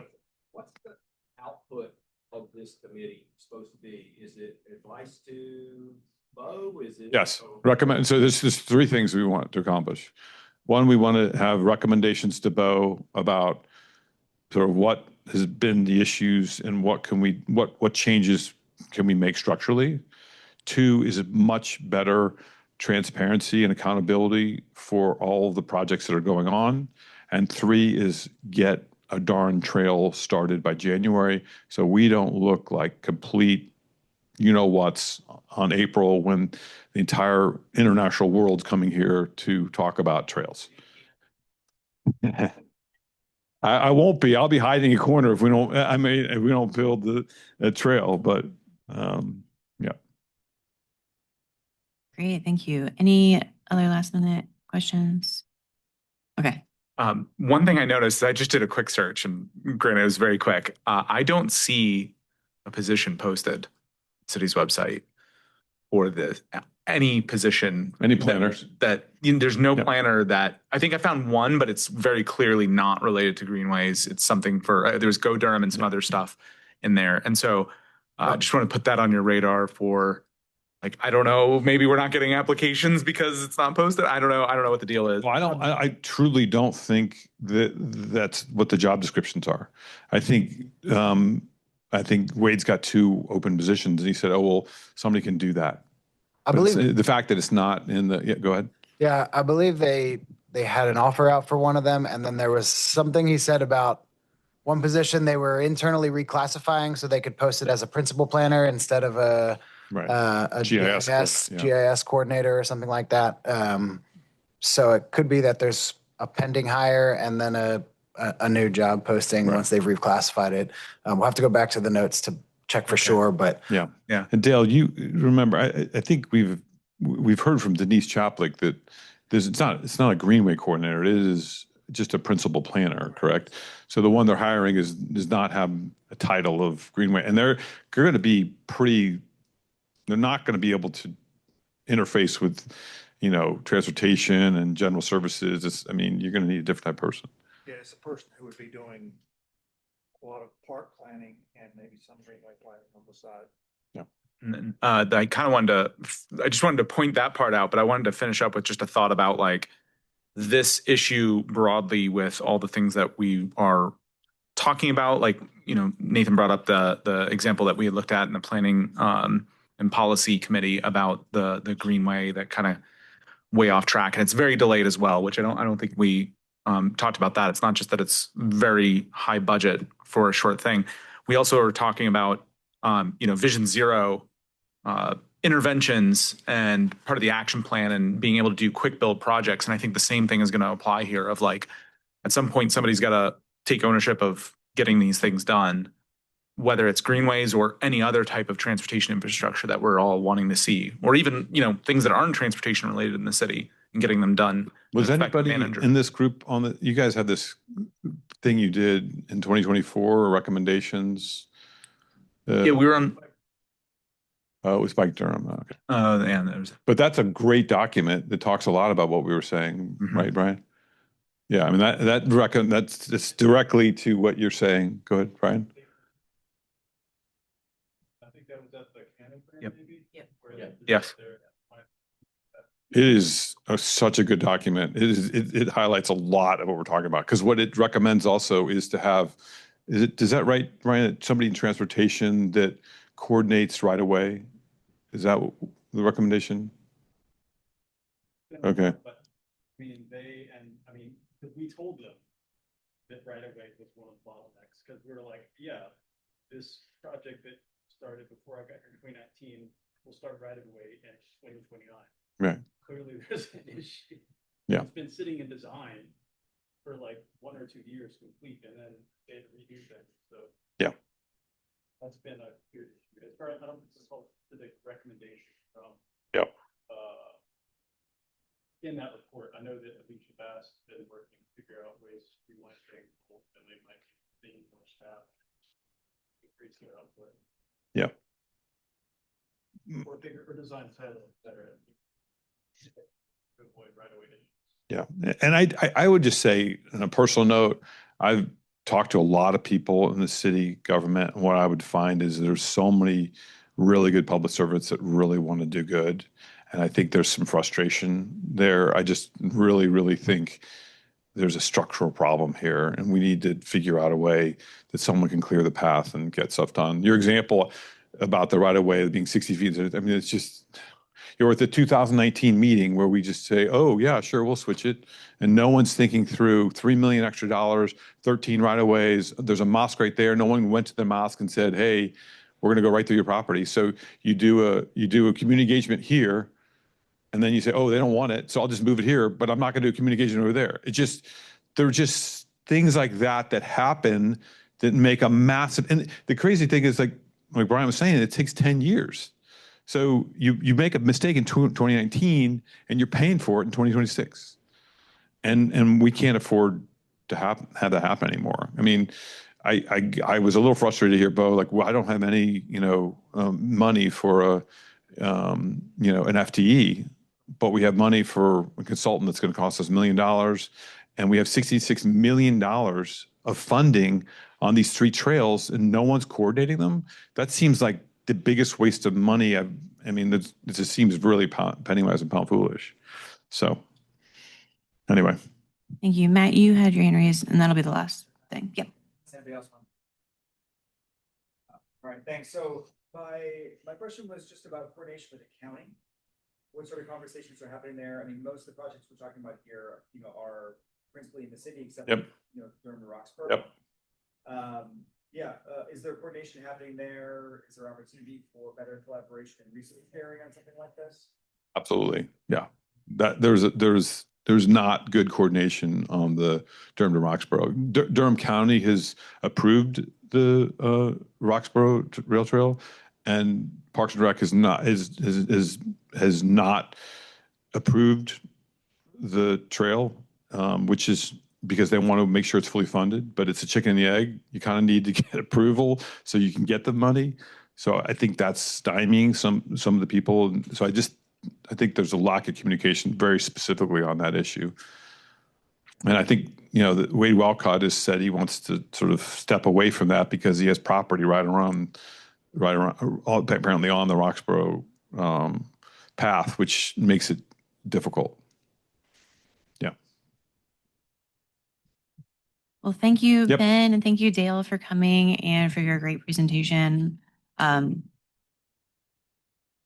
What's the output of this committee supposed to be? Is it advice to Bo? Is it? Yes, recommend. So there's three things we want to accomplish. One, we want to have recommendations to Bo about sort of what has been the issues and what changes can we make structurally. Two is a much better transparency and accountability for all of the projects that are going on. And three is get a darn trail started by January, so we don't look like complete what's on April when the entire international world's coming here to talk about trails. I won't be. I'll be hiding in a corner if we don't. If we don't build the trail. But yeah. Great, thank you. Any other last minute questions? Okay. One thing I noticed, I just did a quick search, and granted it was very quick. I don't see a position posted on city's website or any position. Any planners? There's no planner that, I think I found one, but it's very clearly not related to greenways. It's something for, there's Go Durham and some other stuff in there. And so I just want to put that on your radar for, like, I don't know, maybe we're not getting applications because it's not posted. I don't know what the deal is. Well, I truly don't think that's what the job descriptions are. I think Wade's got 2 open positions, and he said, oh, well, somebody can do that. I believe the fact that it's not in the, go ahead. Yeah, I believe they had an offer out for one of them, and then there was something he said about one position they were internally reclassifying so they could post it as a principal planner instead of a GIS coordinator or something like that. So it could be that there's a pending hire and then a new job posting once they've reclassified it. We'll have to go back to the notes to check for sure, but yeah. And Dale, you remember, I think we've heard from Denise Chaplick that it's not a greenway coordinator. It is just a principal planner, correct? So the one they're hiring does not have a title of greenway, and they're going to be they're not going to be able to interface with, transportation and general services. You're going to need a different type of person. Yeah, it's a person who would be doing a lot of park planning and maybe some greenway planning on the side. Yeah. And I just wanted to point that part out, but I wanted to finish up with just a thought about like this issue broadly with all the things that we are talking about. Like, Nathan brought up the example that we had looked at in the planning and policy committee about the Greenway that kind of way off track, and it's very delayed as well, which I don't think we talked about that. It's not just that it's very high budget for a short thing. We also are talking about Vision Zero interventions and part of the action plan and being able to do quick build projects. And I think the same thing is going to apply here of like, at some point, somebody's got to take ownership of getting these things done, whether it's greenways or any other type of transportation infrastructure that we're all wanting to see, or even, things that aren't transportation related in the city and getting them done. Was anybody in this group you guys had this thing you did in 2024, recommendations? Yeah, we were on. Oh, it was Bike Durham. Okay. And there was. But that's a great document that talks a lot about what we were saying, right, Brian? Yeah, I mean that's directly to what you're saying. Go ahead, Brian. I think that was at the Cannon Fair, Yep. maybe? Yep. Yes. It is such a good document. It highlights a lot of what we're talking about, because what it recommends also is to have, does that right, Brian, somebody in transportation that coordinates right away? Is that the recommendation? Okay. But because we told them that right away was one of the bottlenecks, because we were like, yeah, this project that started before I got here in 2019 will start right away in 2029. Right. Clearly there's an issue. Yeah. It's been sitting in design for like 1 or 2 years complete, and then they redo things. So yeah, that's been a huge issue. As far as I don't think this is all specific recommendation from in that report. I know that Alicia Bass has been working to figure out ways to streamline things, and they might be thinking more staff, increase their output. Yeah. Or bigger, or design better. Avoid right away. Yeah, and I would just say, on a personal note, I've talked to a lot of people in the city government, and what I would find is there's so many really good public servants that really want to do good. And I think there's some frustration there. I just really, really think there's a structural problem here, and we need to figure out a way that someone can clear the path and get stuff done. Your example about the right of way being 60 feet, I mean, it's just, you're at the 2019 meeting where we just say, oh yeah, sure, we'll switch it. And no one's thinking through $3 million extra, 13 right of ways. There's a mosque right there. No one went to the mosque and said, hey, we're going to go right through your property. So you do a community engagement here, and then you say, oh, they don't want it, so I'll just move it here, but I'm not going to do a communication over there. There are just things like that happen that make a massive, and the crazy thing is, like Brian was saying, it takes 10 years. So you make a mistake in 2019 and you're paying for it in 2026. And we can't afford to have that happen anymore. I mean, I was a little frustrated to hear Bo, like, well, I don't have any, money for an FTE, but we have money for a consultant that's going to cost us $1 million. And we have $66 million of funding on these 3 trails, and no one's coordinating them. That seems like the biggest waste of money. I mean, it just seems really penny wise and pound foolish. So anyway. Thank you. Matt, you had your hand raised, and that'll be the last thing. Yep. Anybody else want? All right, thanks. So my question was just about coordination with the county. What sort of conversations are happening there? I mean, most of the projects we're talking about here, are principally in the city, except Yep. Durham to Roxborough. Yep. Is there coordination happening there? Is there opportunity for better collaboration and resource sharing on something like this? Absolutely. Yeah. That there's not good coordination on the Durham to Roxborough. Durham County has approved the Roxborough Rail Trail, and Parks and Rec has not approved the trail, which is because they want to make sure it's fully funded, but it's a chicken and the egg. You kind of need to get approval so you can get the money. So I think that's stymieing some of the people. So I think there's a lack of communication very specifically on that issue. And I think, Wade Walcott has said he wants to sort of step away from that because he has property right around apparently on the Roxborough path, which makes it difficult. Yeah. Well, thank you, Yep. Ben, and thank you, Dale, for coming and for your great presentation.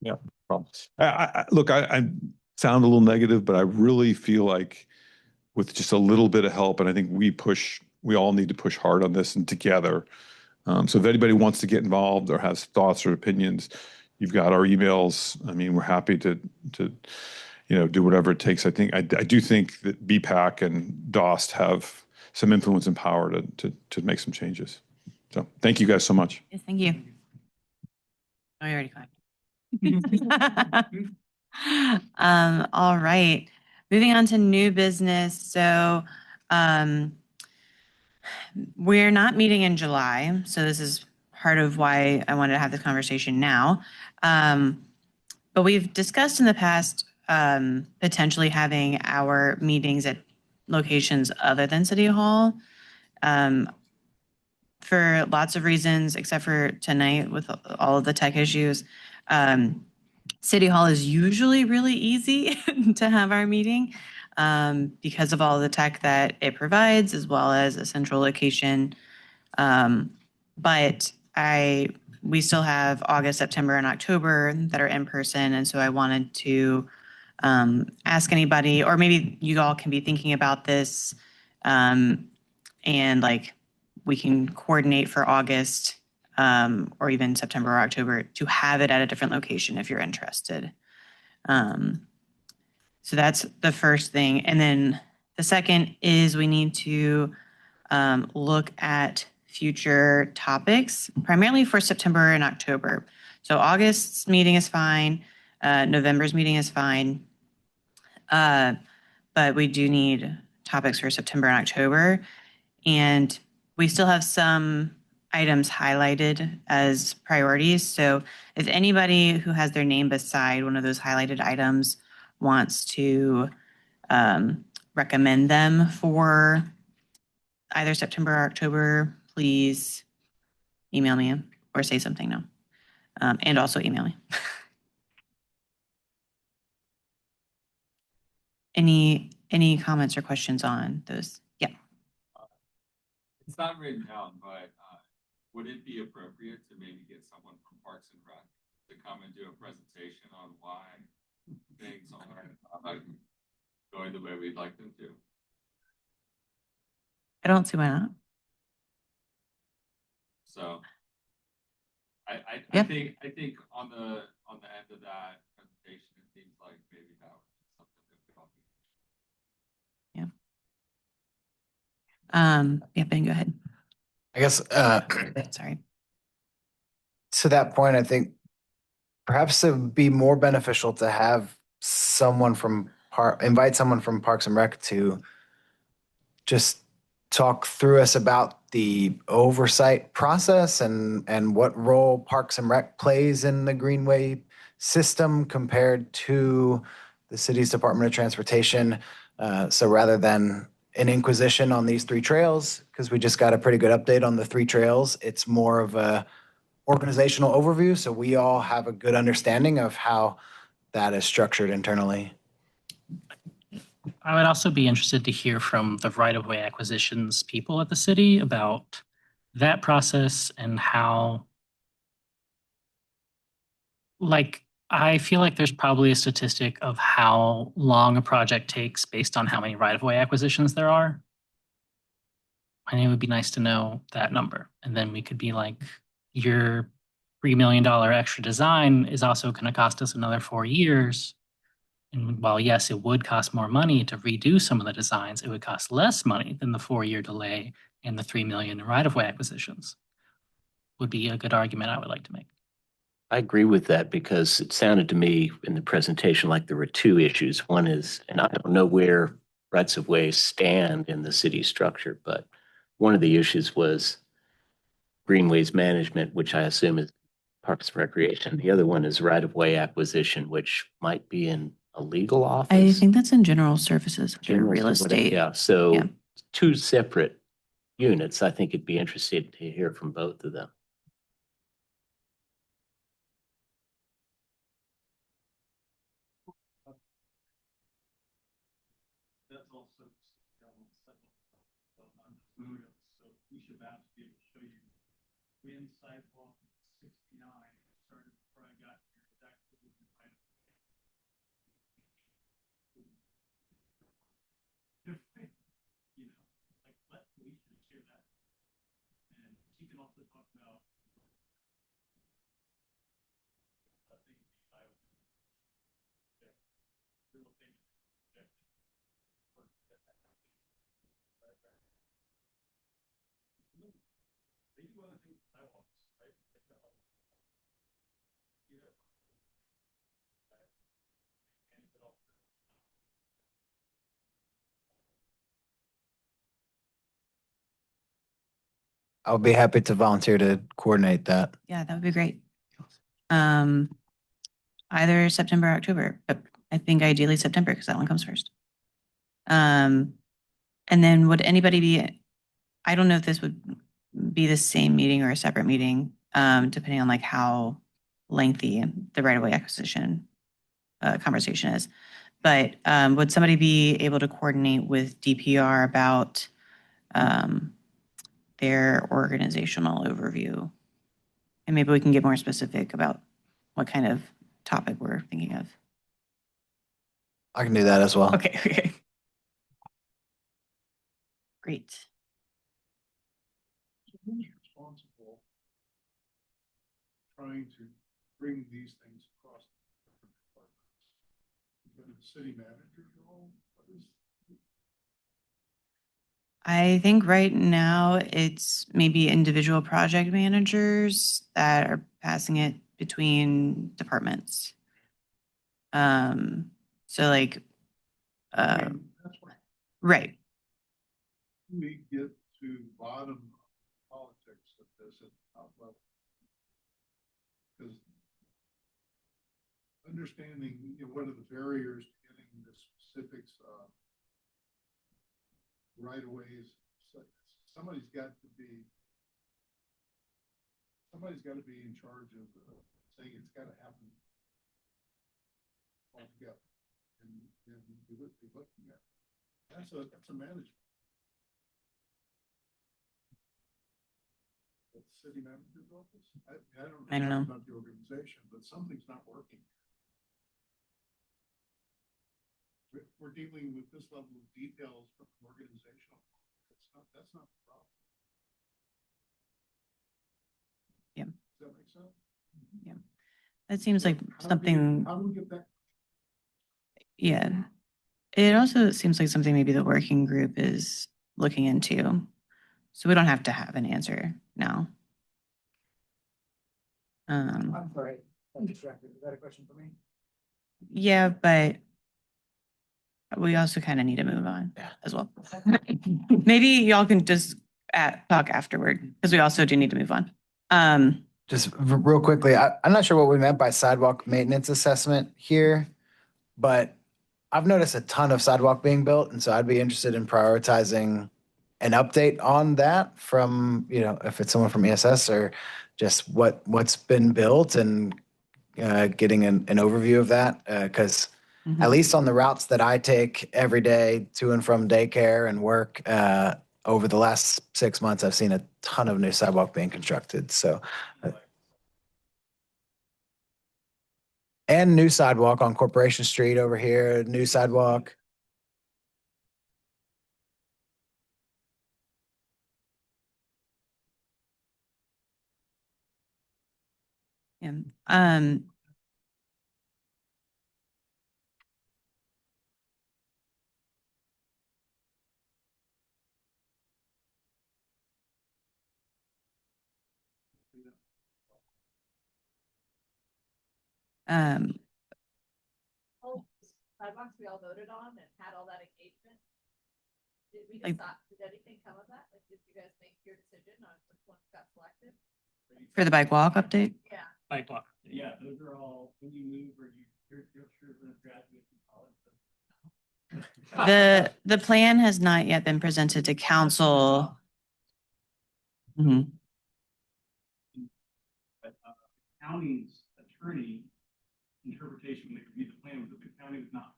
Yeah, problem. Look, I sound a little negative, but I really feel like with just a little bit of help, and I think we all need to push hard on this and together. So if anybody wants to get involved or has thoughts or opinions, you've got our emails. I mean, we're happy to do whatever it takes. I do think that BPAC and DOST have some influence and power to make some changes. So thank you guys so much. Yes, thank you. Oh, you already clapped. All right. Moving on to new business. So we're not meeting in July. So this is part of why I wanted to have this conversation now. But we've discussed in the past potentially having our meetings at locations other than City Hall for lots of reasons, except for tonight with all of the tech issues. City Hall is usually really easy to have our meeting because of all the tech that it provides, as well as a central location. But we still have August, September, and October that are in person, and so I wanted to ask anybody, or maybe you all can be thinking about this, and like we can coordinate for August or even September or October to have it at a different location if you're interested. So that's the first thing. And then the second is we need to look at future topics, primarily for September and October. So August's meeting is fine. November's meeting is fine. But we do need topics for September and October. And we still have some items highlighted as priorities. So if anybody who has their name beside one of those highlighted items wants to recommend them for either September or October, please email me or say something now. And also email me. Any comments or questions on those? Yeah. It's not written down, but would it be appropriate to maybe get someone from Parks and Rec to come and do a presentation on why things aren't going the way we'd like them to? I don't see why not. So I think on the end of that presentation, it seems like maybe that would be something that we all Yeah. Yeah, Ben, go ahead. I guess, Sorry. to that point, I think perhaps it would be more beneficial to have invite someone from Parks and Rec to just talk through us about the oversight process and what role Parks and Rec plays in the Greenway system compared to the city's Department of Transportation. So rather than an inquisition on these three trails, because we just got a pretty good update on the three trails, it's more of a organizational overview. So we all have a good understanding of how that is structured internally. I would also be interested to hear from the right-of-way acquisitions people at the city about that process and how, like, I feel like there's probably a statistic of how long a project takes based on how many right-of-way acquisitions there are. And it would be nice to know that number. And then we could be like, your $3 million extra design is also going to cost us another 4 years. And while, yes, it would cost more money to redo some of the designs, it would cost less money than the 4-year delay and the 3 million in right-of-way acquisitions. Would be a good argument I would like to make. I agree with that because it sounded to me in the presentation like there were two issues. One is, and I don't know where rights of way stand in the city structure, but one of the issues was greenways management, which I assume is Parks and Recreation. The other one is right of way acquisition, which might be in a legal office. I think that's in general services, General real estate. Yeah, so Yeah. two separate units. I think it'd be interesting to hear from both of them. That's also so we should perhaps be able to show you when sidewalk 69 started before I got here. That also talked about. I think I would. Yeah. Real estate. They do other things I want, right? I'll be happy to volunteer to coordinate that. Yeah, that would be great. Either September or October, but I think ideally September because that one comes first. And then would anybody be, I don't know if this would be the same meeting or a separate meeting, depending on like how lengthy the right-of-way acquisition conversation is. But would somebody be able to coordinate with DPR about their organizational overview? And maybe we can get more specific about what kind of topic we're thinking of. I can do that as well. Okay, okay. Great. Who's responsible trying to bring these things across the different departments? Is it the city manager's role? What is? I think right now it's maybe individual project managers that are passing it between departments. So like, That's why right. we get to bottom politics of this at the top level. Because understanding, what are the barriers to getting the specifics of right of ways, somebody's got to be in charge of saying it's got to happen altogether, and be looking at it. That's a management. The city manager's office. I don't know about the organization, but something's not working. We're dealing with this level of details from an organizational. That's not the problem. Yeah. Does that make sense? Yeah. That seems like something. How do we get that? Yeah. It also seems like something maybe the working group is looking into. So we don't have to have an answer now. I'm sorry, I'm distracted. Is that a question for me? Yeah, but we also kind of need to move on as well. Maybe y'all can just talk afterward because we also do need to move on. Just real quickly, I'm not sure what we meant by sidewalk maintenance assessment here, but I've noticed a ton of sidewalk being built, and so I'd be interested in prioritizing an update on that from, if it's someone from ESS or just what's been built and getting an overview of that. Because at least on the routes that I take every day to and from daycare and work, over the last 6 months, I've seen a ton of new sidewalk being constructed. So, and new sidewalk on Corporation Street over here, new sidewalk. Yeah. Sidewalks we all voted on and had all that engagement. Did we Like- decide, did anything come of that? Like, did you guys make your decision on which ones got selected? For the bike walk update? Yeah. Bike walk. Yeah, those are all, when you move or you're sure going to graduate from college. The plan has not yet been presented to council. Mhm. But county's attorney interpretation would be the plan, but the county is not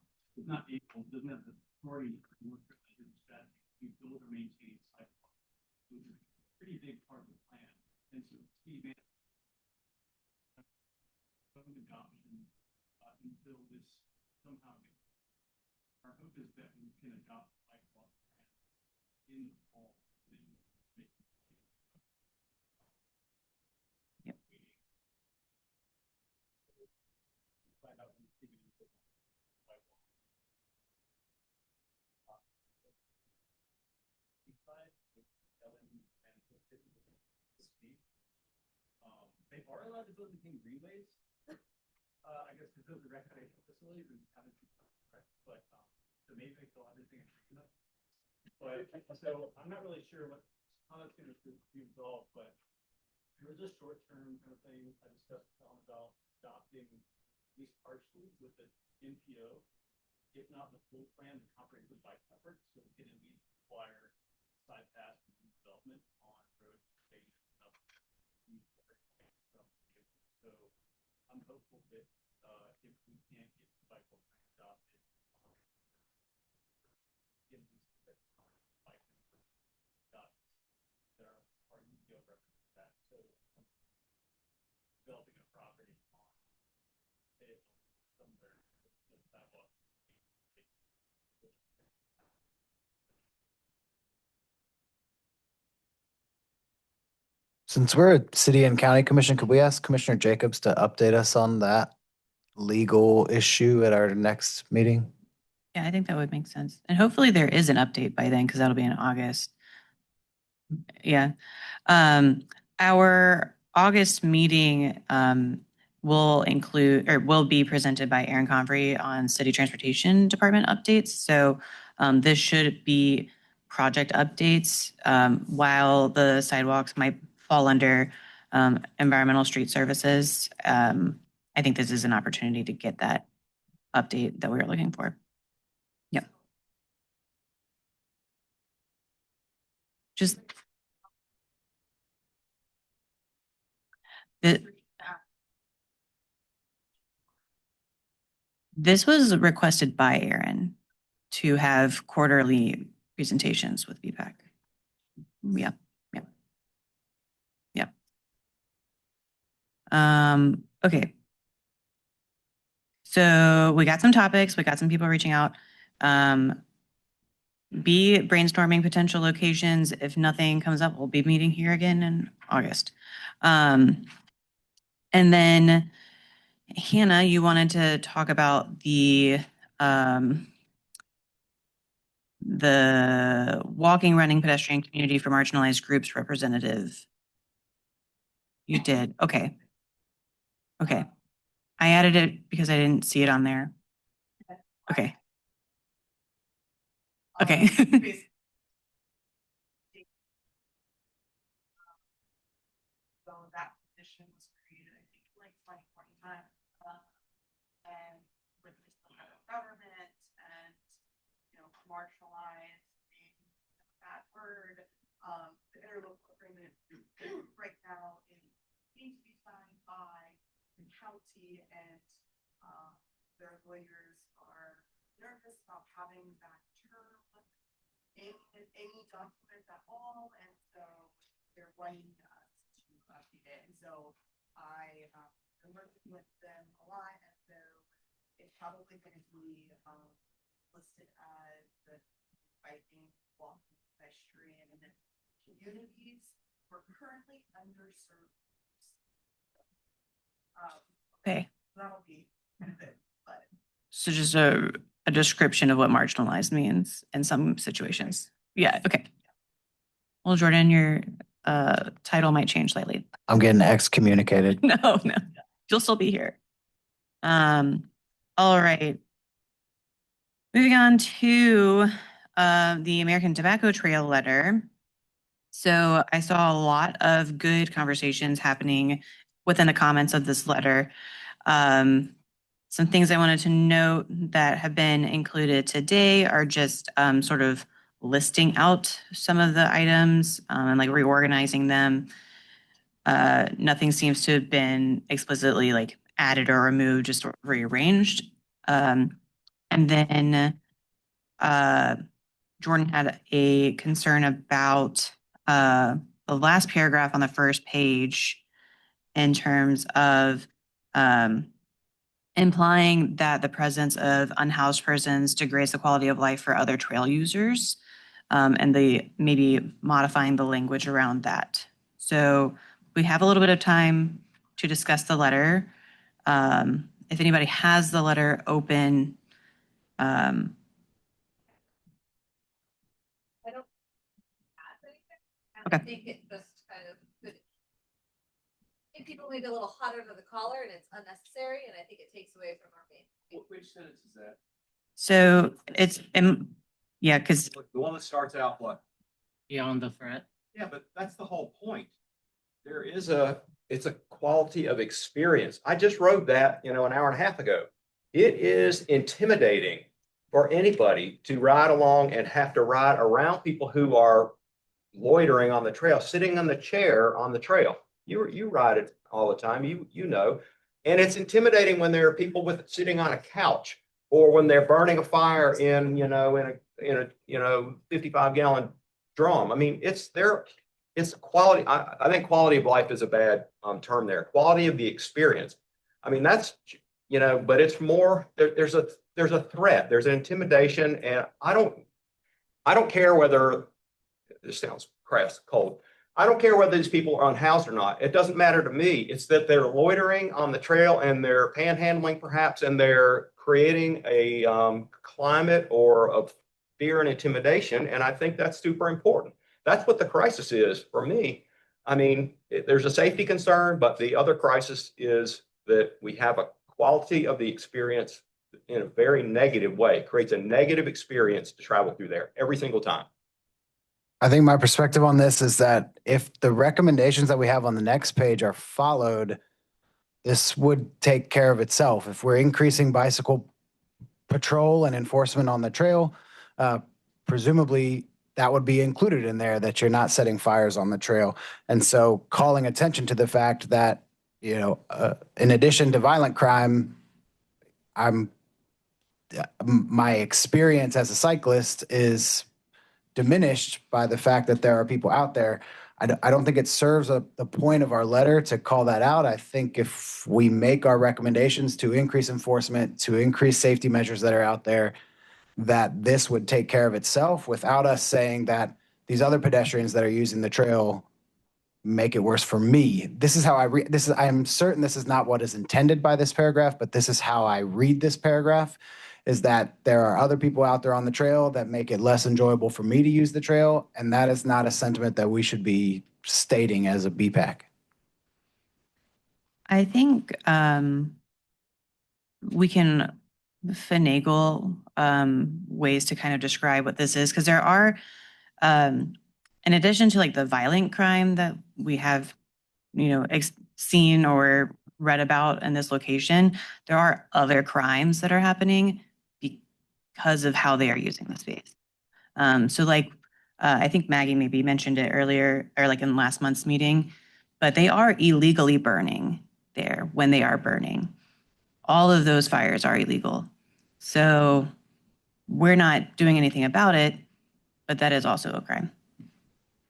able, doesn't have the authority to work with that we build or maintain sidewalks. Which is a pretty big part of the plan. And so Steve adoption until this somehow our hope is that we can adopt sidewalk in the fall. those became greenways, I guess because those are recreational facilities and haven't, but, so maybe they fill everything in green up. But, so I'm not really sure how that's gonna be resolved, but there was a short-term kind of thing I discussed about adopting at least partially with the NPO, if not the full plan, the comprehensive bike effort, so we can at least require side path development on road station. So I'm hopeful that if we can't get the bike plan adopted, get these bike adopted, that our NPO represents that. So developing a property on it somewhere the sidewalk. Since we're a city and county commission, could we ask Commissioner Jacobs to update us on that legal issue at our next meeting? Yeah, I think that would make sense. And hopefully there is an update by then, because that'll be in August. Yeah. Our August meeting will include, or will be presented by Aaron Convery on city transportation department updates. So this should be project updates, while the sidewalks might fall under environmental street services. I think this is an opportunity to get that update that we were looking for. Yep. Just this was requested by Aaron to have quarterly presentations with BPAC. Yep, yep, yep. Okay. So we got some topics, we got some people reaching out. B, brainstorming potential locations. If nothing comes up, we'll be meeting here again in August. And then Hannah, you wanted to talk about the walking, running, pedestrian community for marginalized groups representative. You did. Okay. Okay. I added it because I didn't see it on there. Okay. Okay. So that position was created, I think, like 2025. And with the federal government and, marginalized being that word, the interlocal agreement right now needs to be signed by the county, and their lawyers are nervous about having that term in any document at all, and so they're wanting us to update it. And so I am working with them a lot, and so it's probably going to be listed as the biking, walking, pedestrian, and then communities were currently underserved. Okay. That'll be kind of it, but. So just a description of what marginalized means in some situations. Yeah, okay. Well, Jordan, your title might change slightly. I'm getting excommunicated. No. You'll still be here. All right. Moving on to the American Tobacco Trail letter. So I saw a lot of good conversations happening within the comments of this letter. Some things I wanted to note that have been included today are just sort of listing out some of the items and like reorganizing them. Nothing seems to have been explicitly like added or removed, just rearranged. And then Jordan had a concern about the last paragraph on the first page in terms of implying that the presence of unhoused persons degrades the quality of life for other trail users, and the maybe modifying the language around that. So we have a little bit of time to discuss the letter. If anybody has the letter open, I don't have anything. I Okay. think it just kind of could people maybe a little hot under the collar and it's unnecessary, and I think it takes away from our main. Which sentence is that? So it's, yeah, because The one that starts out what? Beyond the threat. Yeah, but that's the whole point. It's a quality of experience. I just wrote that, an hour and a half ago. It is intimidating for anybody to ride along and have to ride around people who are loitering on the trail, sitting on the chair on the trail. You ride it all the time, you know. And it's intimidating when there are people sitting on a couch, or when they're burning a fire in a 55-gallon drum. I mean, it's quality. I think quality of life is a bad term there. Quality of the experience. I mean, that's, but it's more, there's a threat, there's an intimidation, and I don't care whether, this sounds crass, cold. I don't care whether these people are unhoused or not. It doesn't matter to me. It's that they're loitering on the trail and they're panhandling perhaps, and they're creating a climate of fear and intimidation. And I think that's super important. That's what the crisis is for me. I mean, there's a safety concern, but the other crisis is that we have a quality of the experience in a very negative way. It creates a negative experience to travel through there every single time. I think my perspective on this is that if the recommendations that we have on the next page are followed, this would take care of itself. If we're increasing bicycle patrol and enforcement on the trail, presumably that would be included in there, that you're not setting fires on the trail. And so calling attention to the fact that, in addition to violent crime, my experience as a cyclist is diminished by the fact that there are people out there. I don't think it serves the point of our letter to call that out. I think if we make our recommendations to increase enforcement, to increase safety measures that are out there, that this would take care of itself without us saying that these other pedestrians that are using the trail make it worse for me. This is how I read this. I am certain this is not what is intended by this paragraph, but this is how I read this paragraph, is that there are other people out there on the trail that make it less enjoyable for me to use the trail. And that is not a sentiment that we should be stating as a BPAC. I think we can finagle ways to kind of describe what this is, because there are, in addition to like the violent crime that we have, seen or read about in this location, there are other crimes that are happening because of how they are using the space. So like, I think Maggie maybe mentioned it earlier, or like in last month's meeting, but they are illegally burning there when they are burning. All of those fires are illegal. So we're not doing anything about it, but that is also a crime.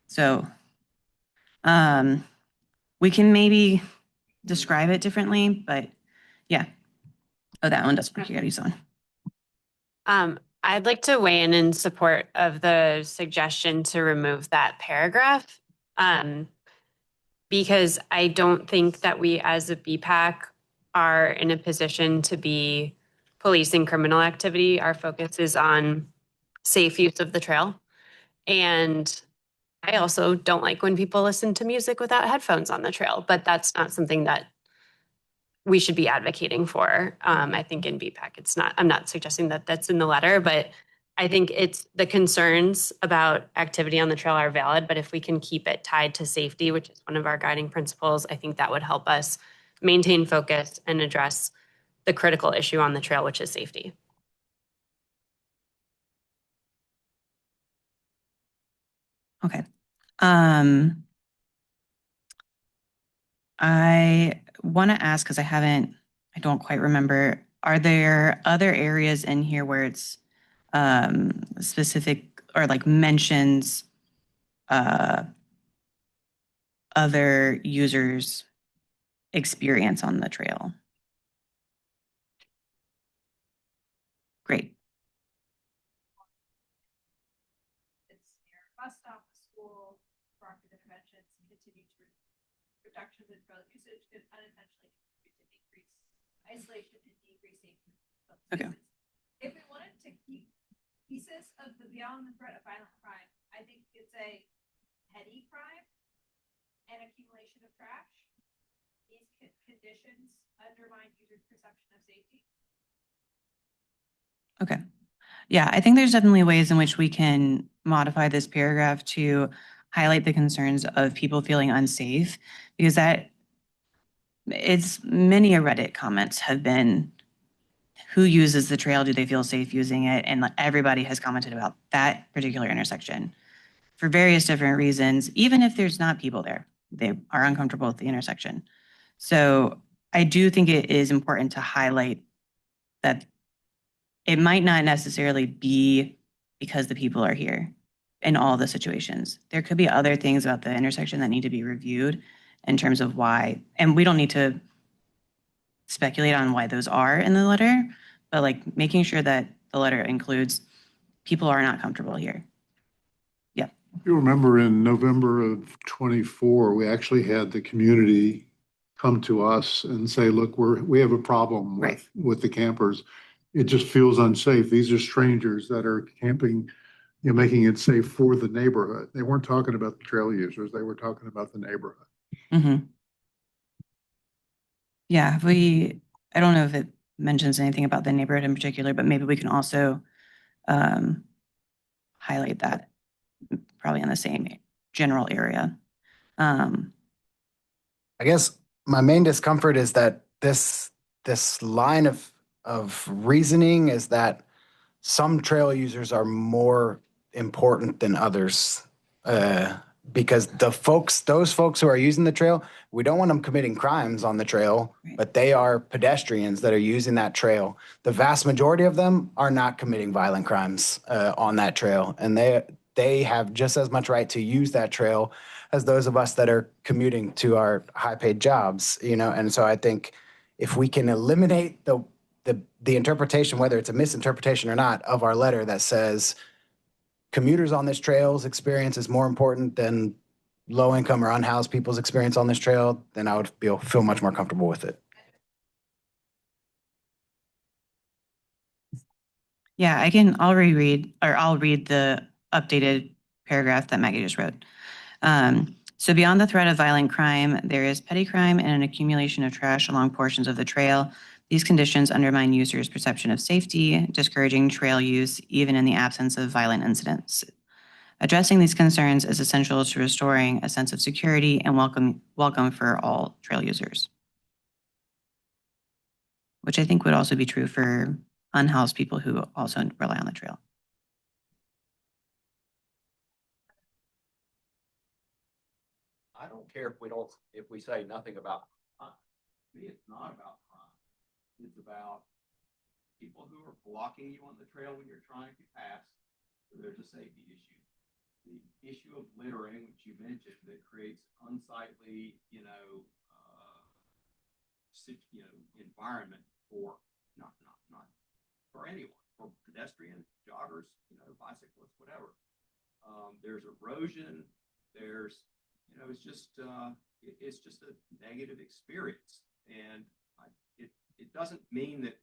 So we can maybe describe it differently, but yeah. Oh, that one doesn't work. You gotta use that one. I'd like to weigh in support of the suggestion to remove that paragraph, because I don't think that we as a BPAC are in a position to be policing criminal activity. Our focus is on safe use of the trail. And I also don't like when people listen to music without headphones on the trail, but that's not something that we should be advocating for. I think in BPAC, I'm not suggesting that that's in the letter, but I think the concerns about activity on the trail are valid, but if we can keep it tied to safety, which is one of our guiding principles, I think that would help us maintain focus and address the critical issue on the trail, which is safety. Okay. I want to ask, because I don't quite remember, are there other areas in here where it's specific or like mentions other users' experience on the trail? Great. It's near bus stop, school, proactive interventions, and continued reductions in drug usage could unintentionally contribute to increased isolation and decreasing. Okay. If we wanted to keep pieces of the beyond the threat of violent crime, I think it's a petty crime and accumulation of trash in conditions undermine user perception of safety? Okay. Yeah, I think there's definitely ways in which we can modify this paragraph to highlight the concerns of people feeling unsafe, because that it's many a Reddit comments have been, who uses the trail? Do they feel safe using it? And like, everybody has commented about that particular intersection for various different reasons. Even if there's not people there, they are uncomfortable with the intersection. So I do think it is important to highlight that it might not necessarily be because the people are here in all the situations. There could be other things about the intersection that need to be reviewed in terms of why, and we don't need to speculate on why those are in the letter, but like making sure that the letter includes people are not comfortable here. Yeah. You remember in November of 24, we actually had the community come to us and say, look, we have a problem with the campers. It just feels unsafe. These are strangers that are camping, making it safe for the neighborhood. They weren't talking about the trail users. They were talking about the neighborhood. Mm-hmm. Yeah, I don't know if it mentions anything about the neighborhood in particular, but maybe we can also highlight that probably in the same general area. I guess my main discomfort is that this line of reasoning is that some trail users are more important than others. Because those folks who are using the trail, we don't want them committing crimes on the trail, but they are pedestrians that are using that trail. The vast majority of them are not committing violent crimes on that trail, and they have just as much right to use that trail as those of us that are commuting to our high-paid jobs. And so I think if we can eliminate the interpretation, whether it's a misinterpretation or not, of our letter that says commuters on this trail's experience is more important than low-income or unhoused people's experience on this trail, then I would feel much more comfortable with it. Yeah, I'll read the updated paragraph that Maggie just wrote. So beyond the threat of violent crime, there is petty crime and an accumulation of trash along portions of the trail. These conditions undermine users' perception of safety, discouraging trail use even in the absence of violent incidents. Addressing these concerns is essential to restoring a sense of security and welcome for all trail users, which I think would also be true for unhoused people who also rely on the trail. I don't care if we say nothing about crime. To me, it's not about crime. It's about people who are blocking you on the trail when you're trying to pass. So there's a safety issue. The issue of littering, which you mentioned, that creates unsightly, environment for not for anyone, for pedestrians, joggers, bicyclists, whatever. There's erosion. There's, it's just a negative experience, and it doesn't mean that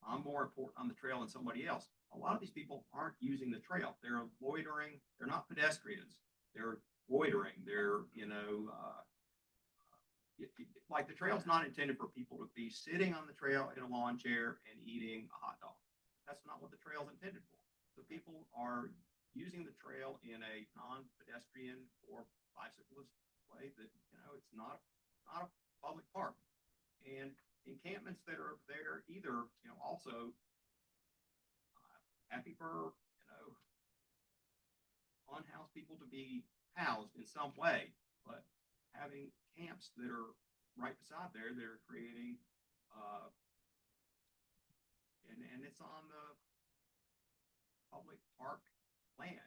I'm more important on the trail than somebody else. A lot of these people aren't using the trail. They're loitering. They're not pedestrians. They're loitering. They're, like the trail's not intended for people to be sitting on the trail in a lawn chair and eating a hot dog. That's not what the trail's intended for. So people are using the trail in a non-pedestrian or bicyclist way that, it's not a public park. And encampments that are there either, also happy for, unhoused people to be housed in some way, but having camps that are right beside there, they're creating, and it's on the public park land.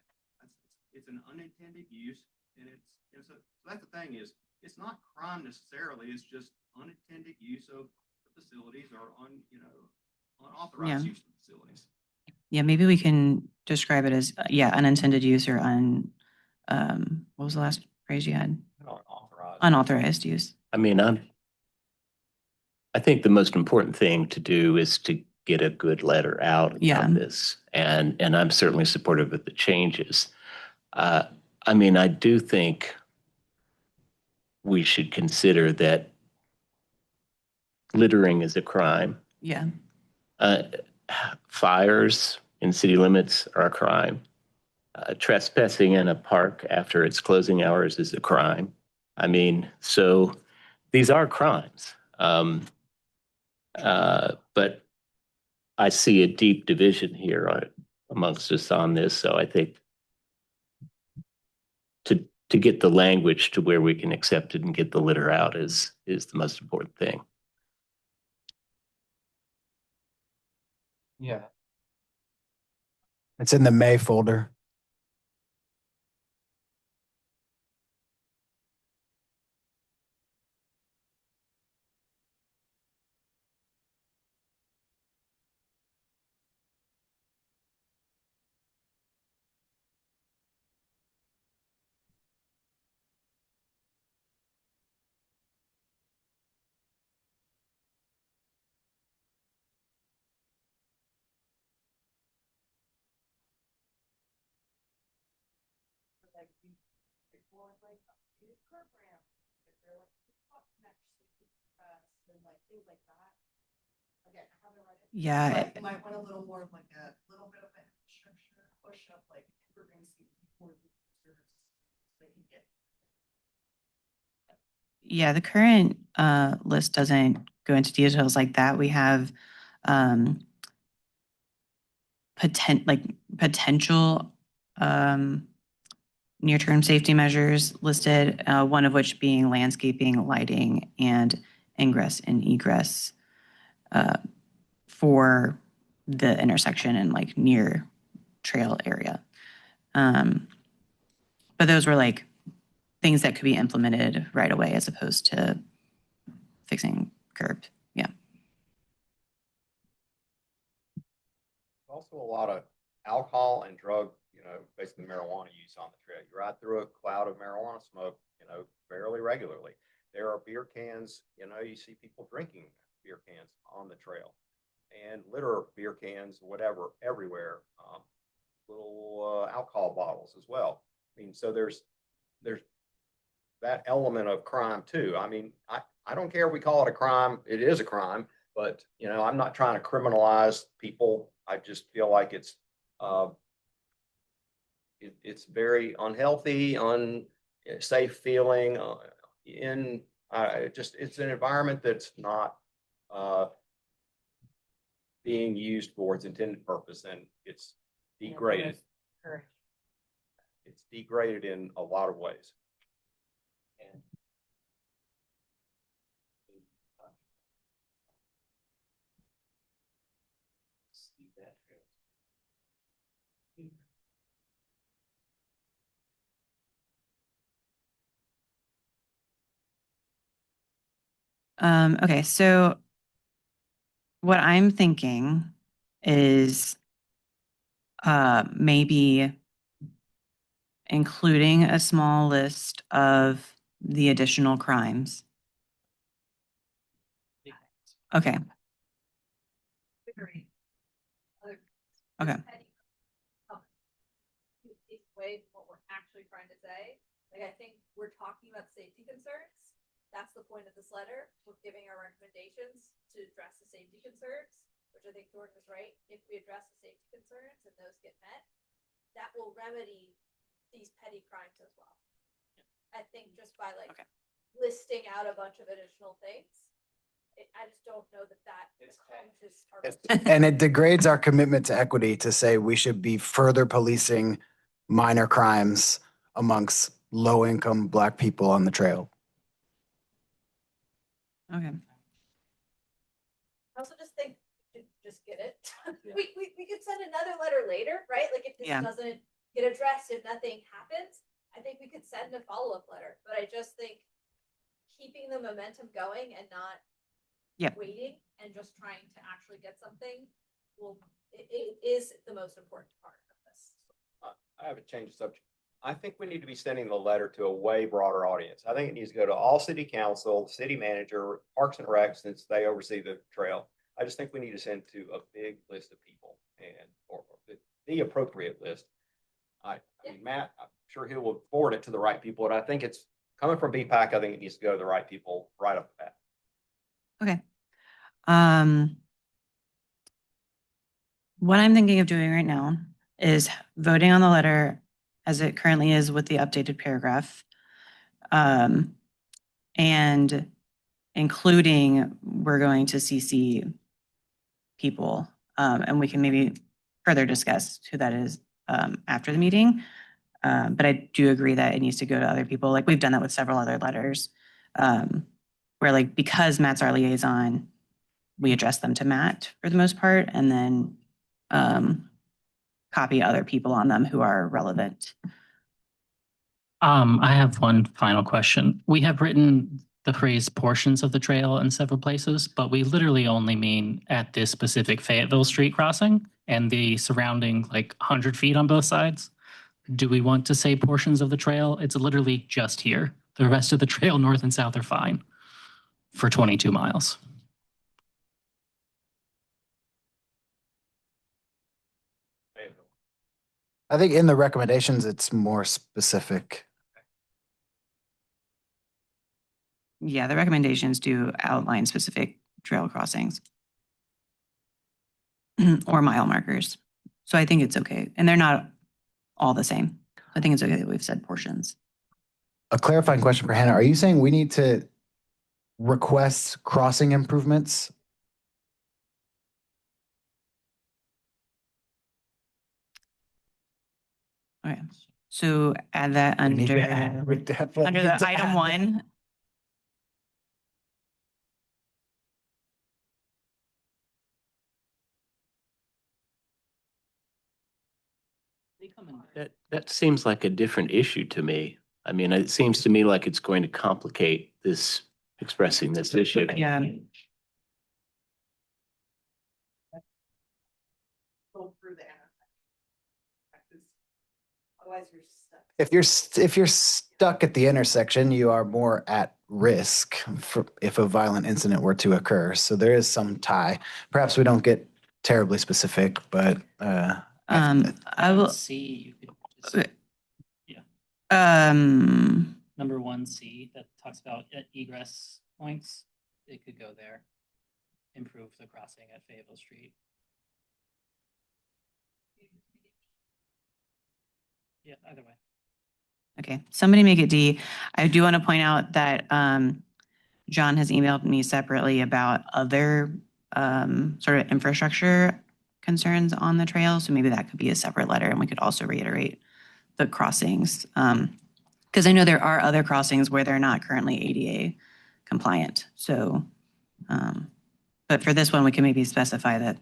It's an unintended use, and so that's the thing is, it's not crime necessarily. It's just unintended use of the facilities or unauthorized use of the facilities. Yeah, maybe we can describe it as, unintended use or what was the last phrase you had? Unauthorized use. I mean, I think the most important thing to do is to get a good letter out of this. And I'm certainly supportive of the changes. I do think we should consider that littering is a crime. Yeah. Uh, Fires in city limits are a crime. Trespassing in a park after its closing hours is a crime. I mean, so these are crimes. But I see a deep division here amongst us on this. So I think to get the language to where we can accept it and get the litter out is the most important thing. Yeah. It's in the May folder. Yeah. You might want a little more of like a little bit of an infrastructure push up, like emergency before the they can get. Yeah, the current list doesn't go into details like that. We have potential near-term safety measures listed, one of which being landscaping, lighting, and ingress and egress for the intersection and like near trail area. But those were like things that could be implemented right away as opposed to fixing curb. Yeah. Also a lot of alcohol and drug, basically marijuana use on the trail. You ride through a cloud of marijuana smoke, fairly regularly. There are beer cans, you see people drinking beer cans on the trail and litter of beer cans, whatever, everywhere. Little alcohol bottles as well. I mean, so there's that element of crime too. I mean, I don't care if we call it a crime. It is a crime, but I'm not trying to criminalize people. I just feel like it's very unhealthy, unsafe feeling. It's an environment that's not being used for its intended purpose, and it's degraded. It's degraded in a lot of ways. Okay, so what I'm thinking is maybe including a small list of the additional crimes. Okay. Okay. It's way from what we're actually trying to say. Like, I think we're talking about safety concerns. That's the point of this letter. We're giving our recommendations to address the safety concerns, which I think Jordan was right. If we address the safety concerns and those get met, that will remedy these petty crimes as well. I think just by listing out a bunch of additional things, I just don't know that accomplishes our. And it degrades our commitment to equity to say we should be further policing minor crimes amongst low-income Black people on the trail. Okay. I also just think just get it. we could send another letter later, right? Like if this doesn't get addressed, if nothing happens, I think we could send a follow-up letter. But I just think keeping the momentum going and not waiting and just trying to actually get something it is the most important part of this. I have a change of subject. I think we need to be sending the letter to a way broader audience. I think it needs to go to all city council, city manager, Parks and Rec, since they oversee the trail. I just think we need to send to a big list of people or the appropriate list. I mean, Matt, I'm sure he will forward it to the right people, and I think it's coming from BPAC. I think it needs to go to the right people right off the bat. Okay. Um, what I'm thinking of doing right now is voting on the letter as it currently is with the updated paragraph. And including, we're going to CC people, and we can maybe further discuss who that is after the meeting. But I do agree that it needs to go to other people. Like we've done that with several other letters, where like because Matt's our liaison, we address them to Matt for the most part, and then copy other people on them who are relevant. I have one final question. We have written the phrase portions of the trail in several places, but we literally only mean at this specific Fayetteville Street crossing and the surrounding like 100 feet on both sides. Do we want to say portions of the trail? It's literally just here. The rest of the trail, north and south, are fine for 22 miles. I think in the recommendations, it's more specific. Yeah, the recommendations do outline specific trail crossings or mile markers. So I think it's okay. And they're not all the same. I think it's okay that we've said portions. A clarifying question for Hannah. Are you saying we need to request crossing improvements? Okay. So add that We need under, to- we definitely under need the to item add that. 1. That seems like a different issue to me. I mean, it seems to me like it's going to complicate this, expressing this issue. Yeah. Go through the intersection. Otherwise you're stuck. If you're stuck at the intersection, you are more at risk for if a violent incident were to occur. So there is some tie. Perhaps we don't get terribly specific, but I will. C, you could just, Okay. yeah. Um, Number 1C that talks about egress points. It could go there. Improve the crossing at Fayetteville Street. Yeah, either way. okay, somebody make it D. I do want to point out that John has emailed me separately about other sort of infrastructure concerns on the trail. So maybe that could be a separate letter, and we could also reiterate the crossings. Because I know there are other crossings where they're not currently ADA compliant. So, but for this one, we can maybe specify that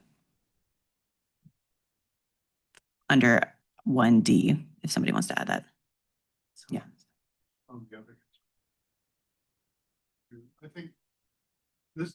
under 1D, if somebody wants to add that. Yeah. I think this.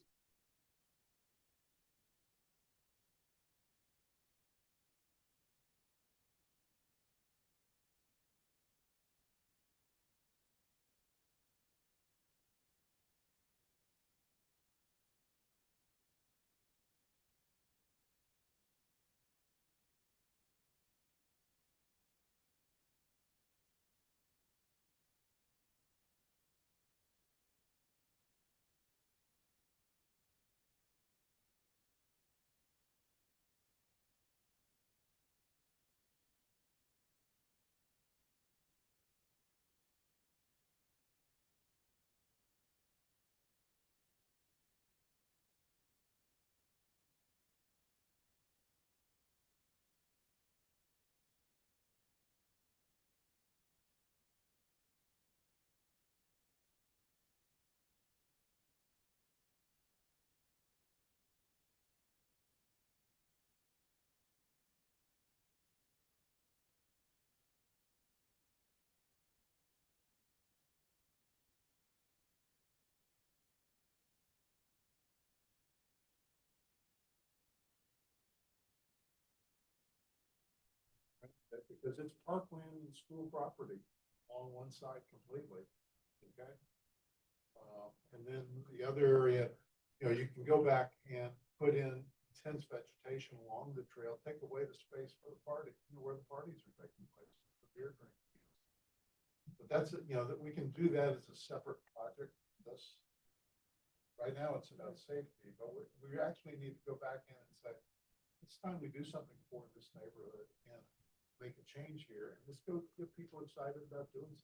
Because it's parkland and school property on one side completely, okay? And then the other area, you know, you can go back and put in intense vegetation along the trail, take away the space for the party, you know, where the parties are taking place, the beer drinking. But that's, you know, that we can do that as a separate project, this. Right now, it's about safety, but we actually need to go back in and say, it's time we do something for this neighborhood and make a change here. And let's go get people excited about doing something.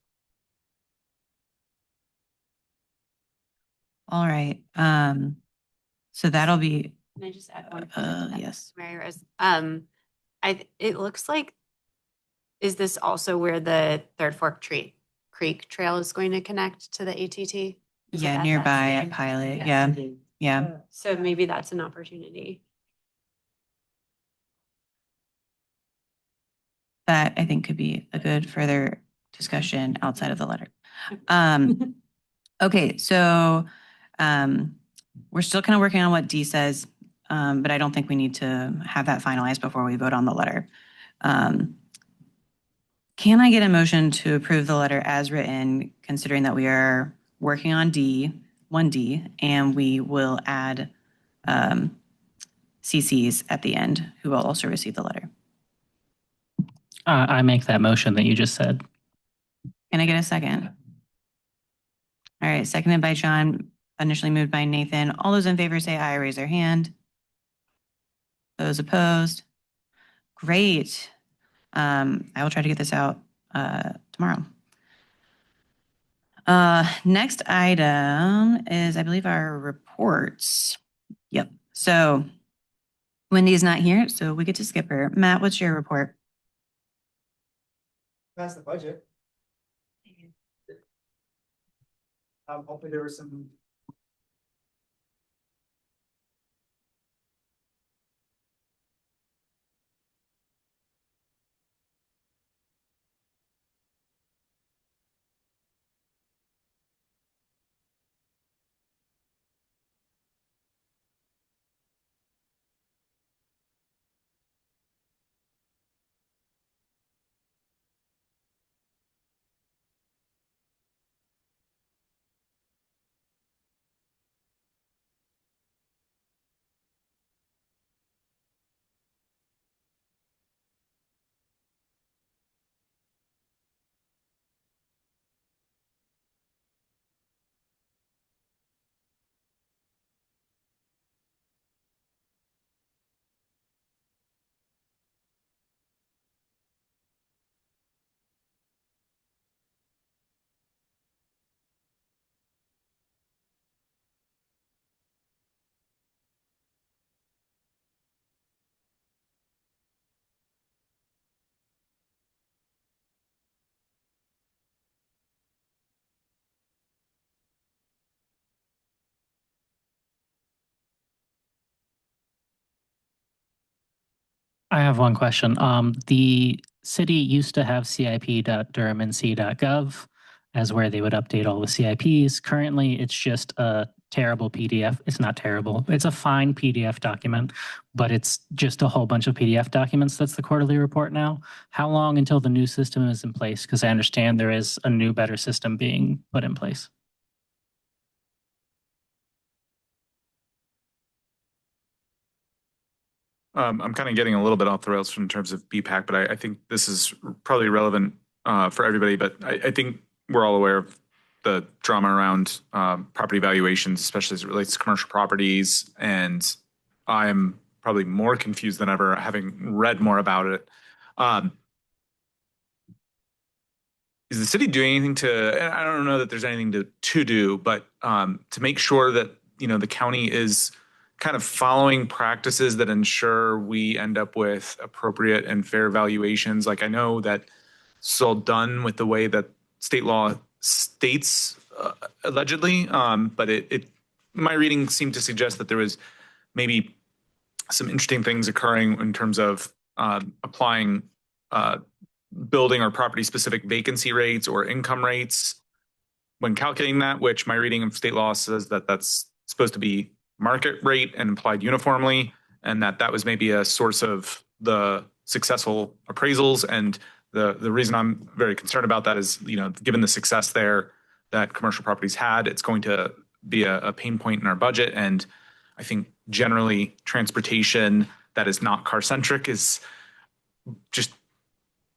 All right. So that'll be, Can I just add one? comment to that, yes. Mary Rose? It looks like, is this also where the Third Fork Creek Trail is going to connect to the ATT? Is it Yeah, at that nearby same- at Pilot. Yeah. Yeah. So maybe that's an opportunity. That I think could be a good further discussion outside of the letter. Okay, so we're still kind of working on what D says, but I don't think we need to have that finalized before we vote on the letter. Can I get a motion to approve the letter as written, considering that we are working on D, 1D, and we will add CCs at the end who will also receive the letter? I make that motion that you just said. Can I get a second? All right, seconded by John, initially moved by Nathan. All those in favor say aye, raise their hand. Those opposed? Great. I will try to get this out tomorrow. Next item is, I believe, our reports. Yep. So Wendy's not here, so we get to skip her. Matt, what's your report? Pass the budget. Hopefully there was some. I have one question. The city used to have cip.durhamnc.gov as where they would update all the CIPs. Currently, it's just a terrible PDF. It's not terrible. It's a fine PDF document, but it's just a whole bunch of PDF documents. That's the quarterly report now. How long until the new system is in place? Because I understand there is a new, better system being put in place. I'm kind of getting a little bit off the rails in terms of BPAC, but I think this is probably relevant for everybody. But I think we're all aware of the drama around property valuations, especially as it relates to commercial properties. And I'm probably more confused than ever, having read more about it. Is the city doing anything to, and I don't know that there's anything to do, but to make sure that, the county is kind of following practices that ensure we end up with appropriate and fair valuations? Like, I know that it's all done with the way that state law states allegedly, but my reading seemed to suggest that there was maybe some interesting things occurring in terms of applying building or property specific vacancy rates or income rates when calculating that, which my reading of state law says that that's supposed to be market rate and applied uniformly, and that was maybe a source of the successful appraisals. And the reason I'm very concerned about that is, given the success there that commercial properties had, it's going to be a pain point in our budget. And I think generally transportation that is not car centric is just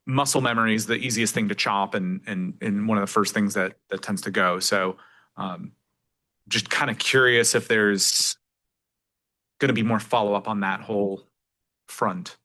muscle memory is the easiest thing to chop and one of the first things that tends to go. So just kind of curious if there's going to be more follow-up on that whole front.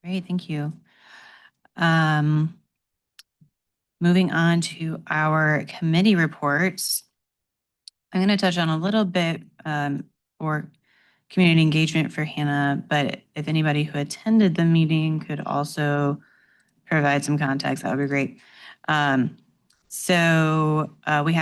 Great, thank you. Um, Moving on to our committee reports. I'm going to touch on a little bit for community engagement for Hannah, but if anybody who attended the meeting could also provide some context, that would be great. We have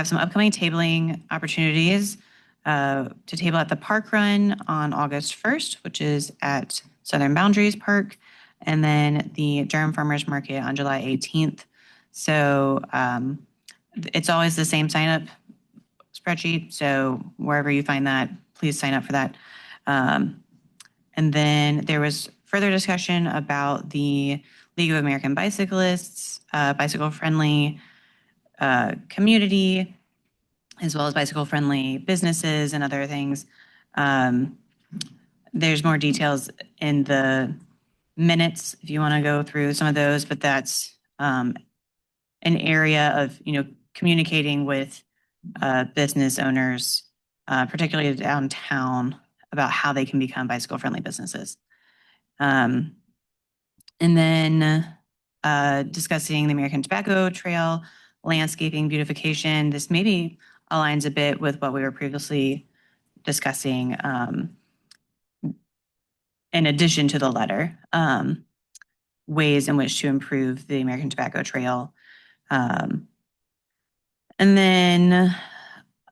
some upcoming tabling opportunities to table at the Park Run on August 1st, which is at Southern Boundaries Park, and then the Durham Farmers Market on July 18th. So it's always the same sign up spreadsheet. So wherever you find that, please sign up for that. And then there was further discussion about the League of American Bicyclists, bicycle-friendly community, as well as bicycle-friendly businesses and other things. There's more details in the minutes if you want to go through some of those, but that's an area of, communicating with business owners, particularly downtown, about how they can become bicycle-friendly businesses. And then discussing the American Tobacco Trail, landscaping, beautification. This maybe aligns a bit with what we were previously discussing in addition to the letter, ways in which to improve the American Tobacco Trail. And then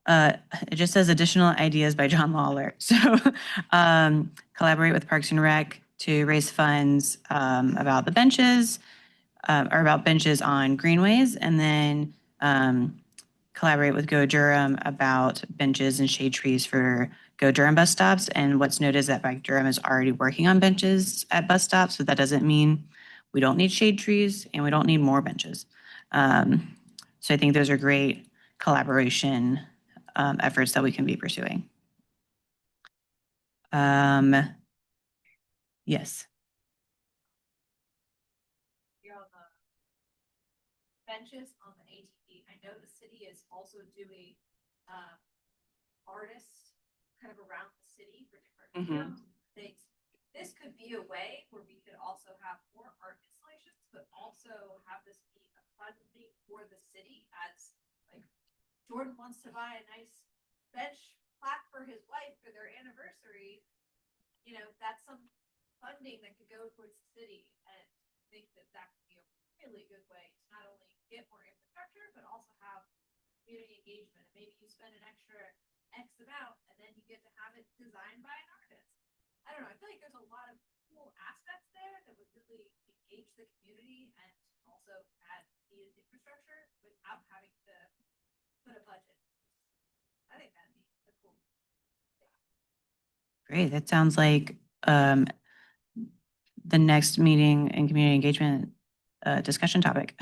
it just says additional ideas by John Lawler. So collaborate with Parks and Rec to raise funds about the benches or about benches on greenways, and then collaborate with Go Durham about benches and shade trees for Go Durham bus stops. And what's noted is that Bike Durham is already working on benches at bus stops. So that doesn't mean we don't need shade trees and we don't need more benches. So I think those are great collaboration efforts that we can be pursuing. Yes. You're on the benches on the ATV. I know the city is also doing artists kind of around the city for different things. This could be a way where we could also have more art installations, but also have this be a funding for the city as like Jordan wants to buy a nice bench plaque for his wife for their anniversary. You know, that's some funding that could go towards the city, and I think that that could be a really good way to not only get more infrastructure, but also have community engagement. Maybe you spend an extra X amount, and then you get to have it designed by an artist. I don't know. I feel like there's a lot of cool aspects there that would really engage the community and also add needed infrastructure without having to put a budget. I think that'd be a cool. Great. That sounds like the next meeting and community engagement discussion topic.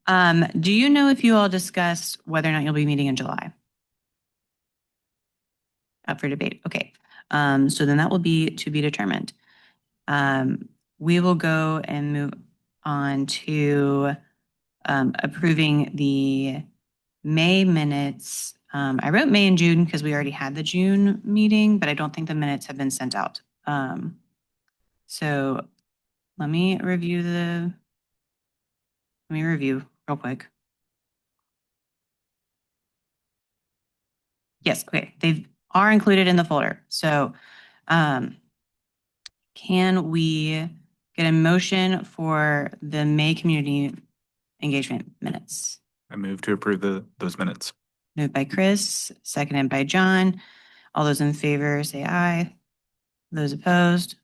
Do you know if you all discussed whether or not you'll be meeting in July? Up for debate. Okay. So then that will be to be determined. We will go and move on to approving the May minutes. I wrote May and June because we already had the June meeting, but I don't think the minutes have been sent out. So let me review real quick. Yes, okay, they are included in the folder. So can we get a motion for the May community engagement minutes? I move to approve those minutes. Moved by Chris, seconded by John. All those in favor say aye. Those opposed?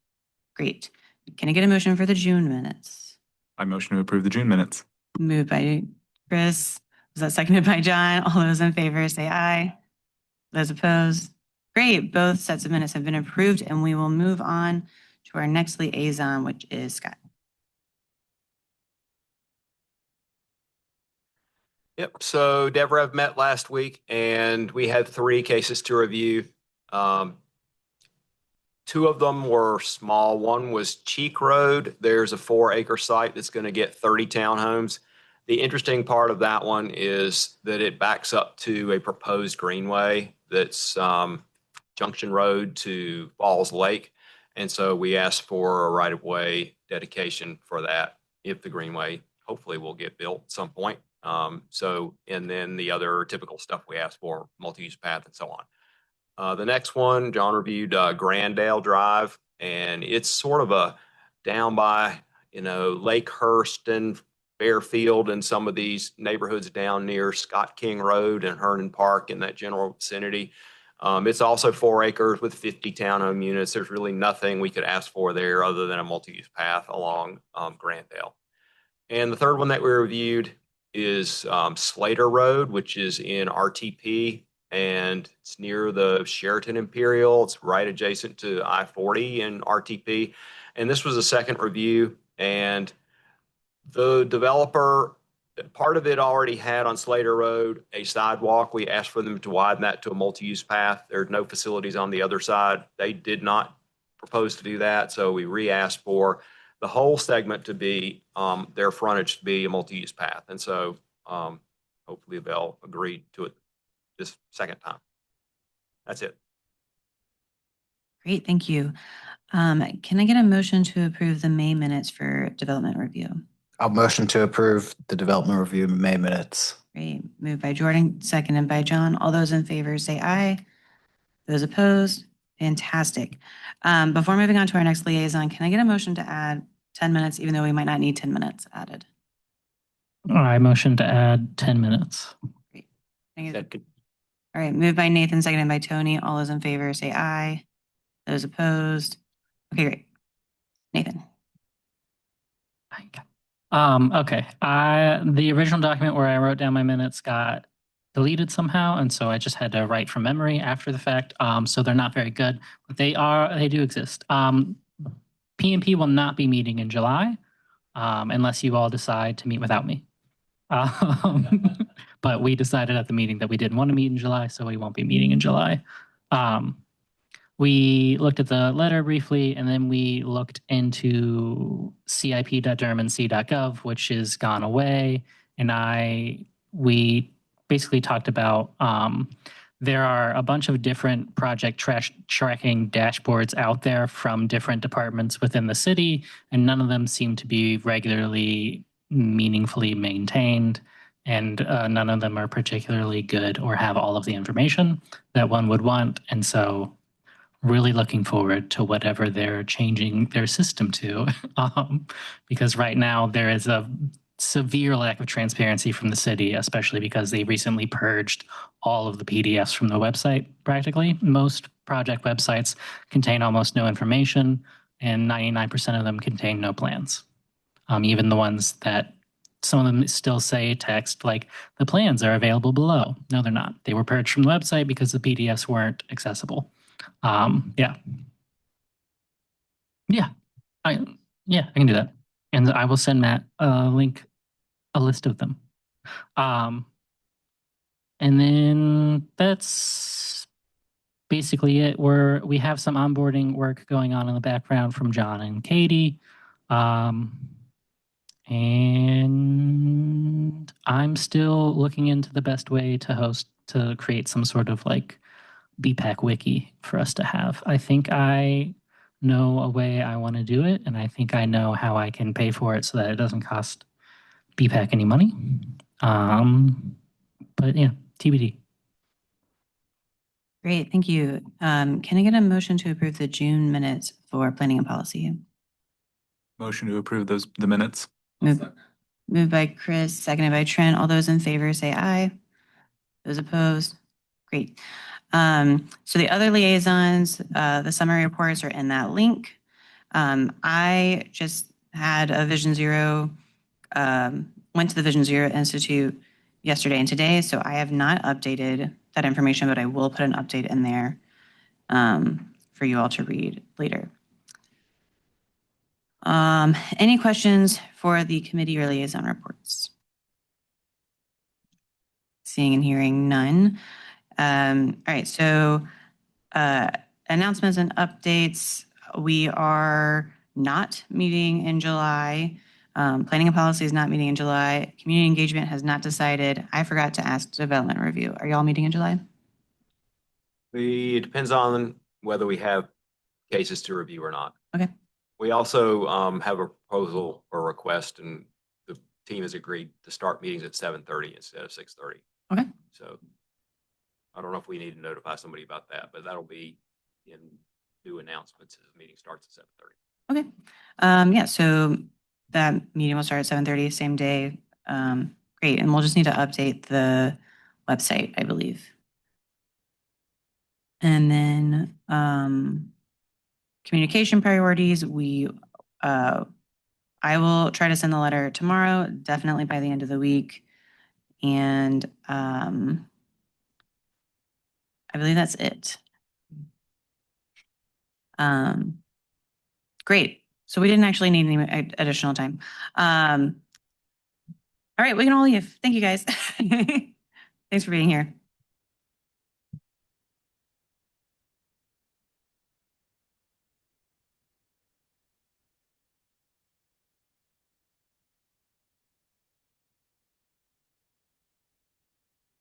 Great. Can I get a motion for the June minutes? I motion to approve the June minutes. Moved by Chris. Was that seconded by John? All those in favor say aye. Those opposed? Great. Both sets of minutes have been approved, and we will move on to our next liaison, which is Scott. Yep. So Deborah met last week, and we had 3 cases to review. 2 of them were small. One was Cheek Road. There's a 4-acre site that's going to get 30 townhomes. The interesting part of that one is that it backs up to a proposed greenway that's Junction Road to Falls Lake. And so we asked for a right-of-way dedication for that if the greenway hopefully will get built at some point. And then the other typical stuff we asked for, multi-use path and so on. The next one, John reviewed Grandale Drive, and it's sort of a down by, Lakehurst and Fairfield and some of these neighborhoods down near Scott King Road and Herndon Park in that general vicinity. It's also 4 acres with 50 townhome units. There's really nothing we could ask for there other than a multi-use path along Grandale. And the third one that we reviewed is Slater Road, which is in RTP, and it's near the Sheraton Imperial. It's right adjacent to I-40 in RTP. And this was a second review, and the developer, part of it already had on Slater Road a sidewalk. We asked for them to widen that to a multi-use path. There's no facilities on the other side. They did not propose to do that, so we re-asked for the whole segment to be, their frontage to be a multi-use path. And so hopefully they'll agree to it this second time. That's it. Great, thank you. Can I get a motion to approve the May minutes for development review? I'll motion to approve the development review May minutes. Great. Moved by Jordan, seconded by John. All those in favor say aye. Those opposed? Fantastic. Before moving on to our next liaison, can I get a motion to add 10 minutes, even though we might not need 10 minutes added? I motion to add 10 minutes. Great. All right. Moved by Nathan, seconded by Tony. All those in favor say aye. Those opposed? Okay, great. Nathan. Okay. The original document where I wrote down my minutes got deleted somehow, and so I just had to write from memory after the fact. So they're not very good, but they do exist. PMP will not be meeting in July, unless you all decide to meet without me. But we decided at the meeting that we didn't want to meet in July, so we won't be meeting in July. We looked at the letter briefly, and then we looked into cip.durhamnc.gov, which has gone away. And we basically talked about there are a bunch of different project tracking dashboards out there from different departments within the city, and none of them seem to be regularly, meaningfully maintained. And none of them are particularly good or have all of the information that one would want. And so really looking forward to whatever they're changing their system to, because right now there is a severe lack of transparency from the city, especially because they recently purged all of the PDFs from the website. Practically most project websites contain almost no information, and 99% of them contain no plans. Even the ones that some of them still say text like the plans are available below. No, they're not. They were purged from the website because the PDFs weren't accessible. Yeah. I can do that. And I will send Matt a list of them. And then that's basically it. We have some onboarding work going on in the background from John and Katie. And I'm still looking into the best way to create some sort of like BPAC wiki for us to have. I think I know a way I want to do it, and I think I know how I can pay for it so that it doesn't cost BPAC any money. But yeah, TBD. Great, thank you. Can I get a motion to approve the June minutes for planning and policy? Motion to approve the minutes. Moved by Chris, seconded by Trent. All those in favor say aye. Those opposed? Great. So the other liaisons, the summary reports are in that link. I just had a Vision Zero, went to the Vision Zero Institute yesterday and today, so I have not updated that information, but I will put an update in there for you all to read later. Any questions for the committee or liaison reports? Seeing and hearing none. All right, so announcements and updates. We are not meeting in July. Planning and policy is not meeting in July. Community engagement has not decided. I forgot to ask development review. Are y'all meeting in July? It depends on whether we have cases to review or not. Okay. We also have a proposal or request, and the team has agreed to start meetings at 7:30 instead of 6:30. Okay. So I don't know if we need to notify somebody about that, but that'll be in new announcements as the meeting starts at 7:30. Okay. Yeah, so that meeting will start at 7:30, same day. Great, and we'll just need to update the website, I believe. And then communication priorities, I will try to send the letter tomorrow, definitely by the end of the week. And I believe that's it. Great. So we didn't actually need any additional time. All right, we can all leave. Thank you guys. Thanks for being here.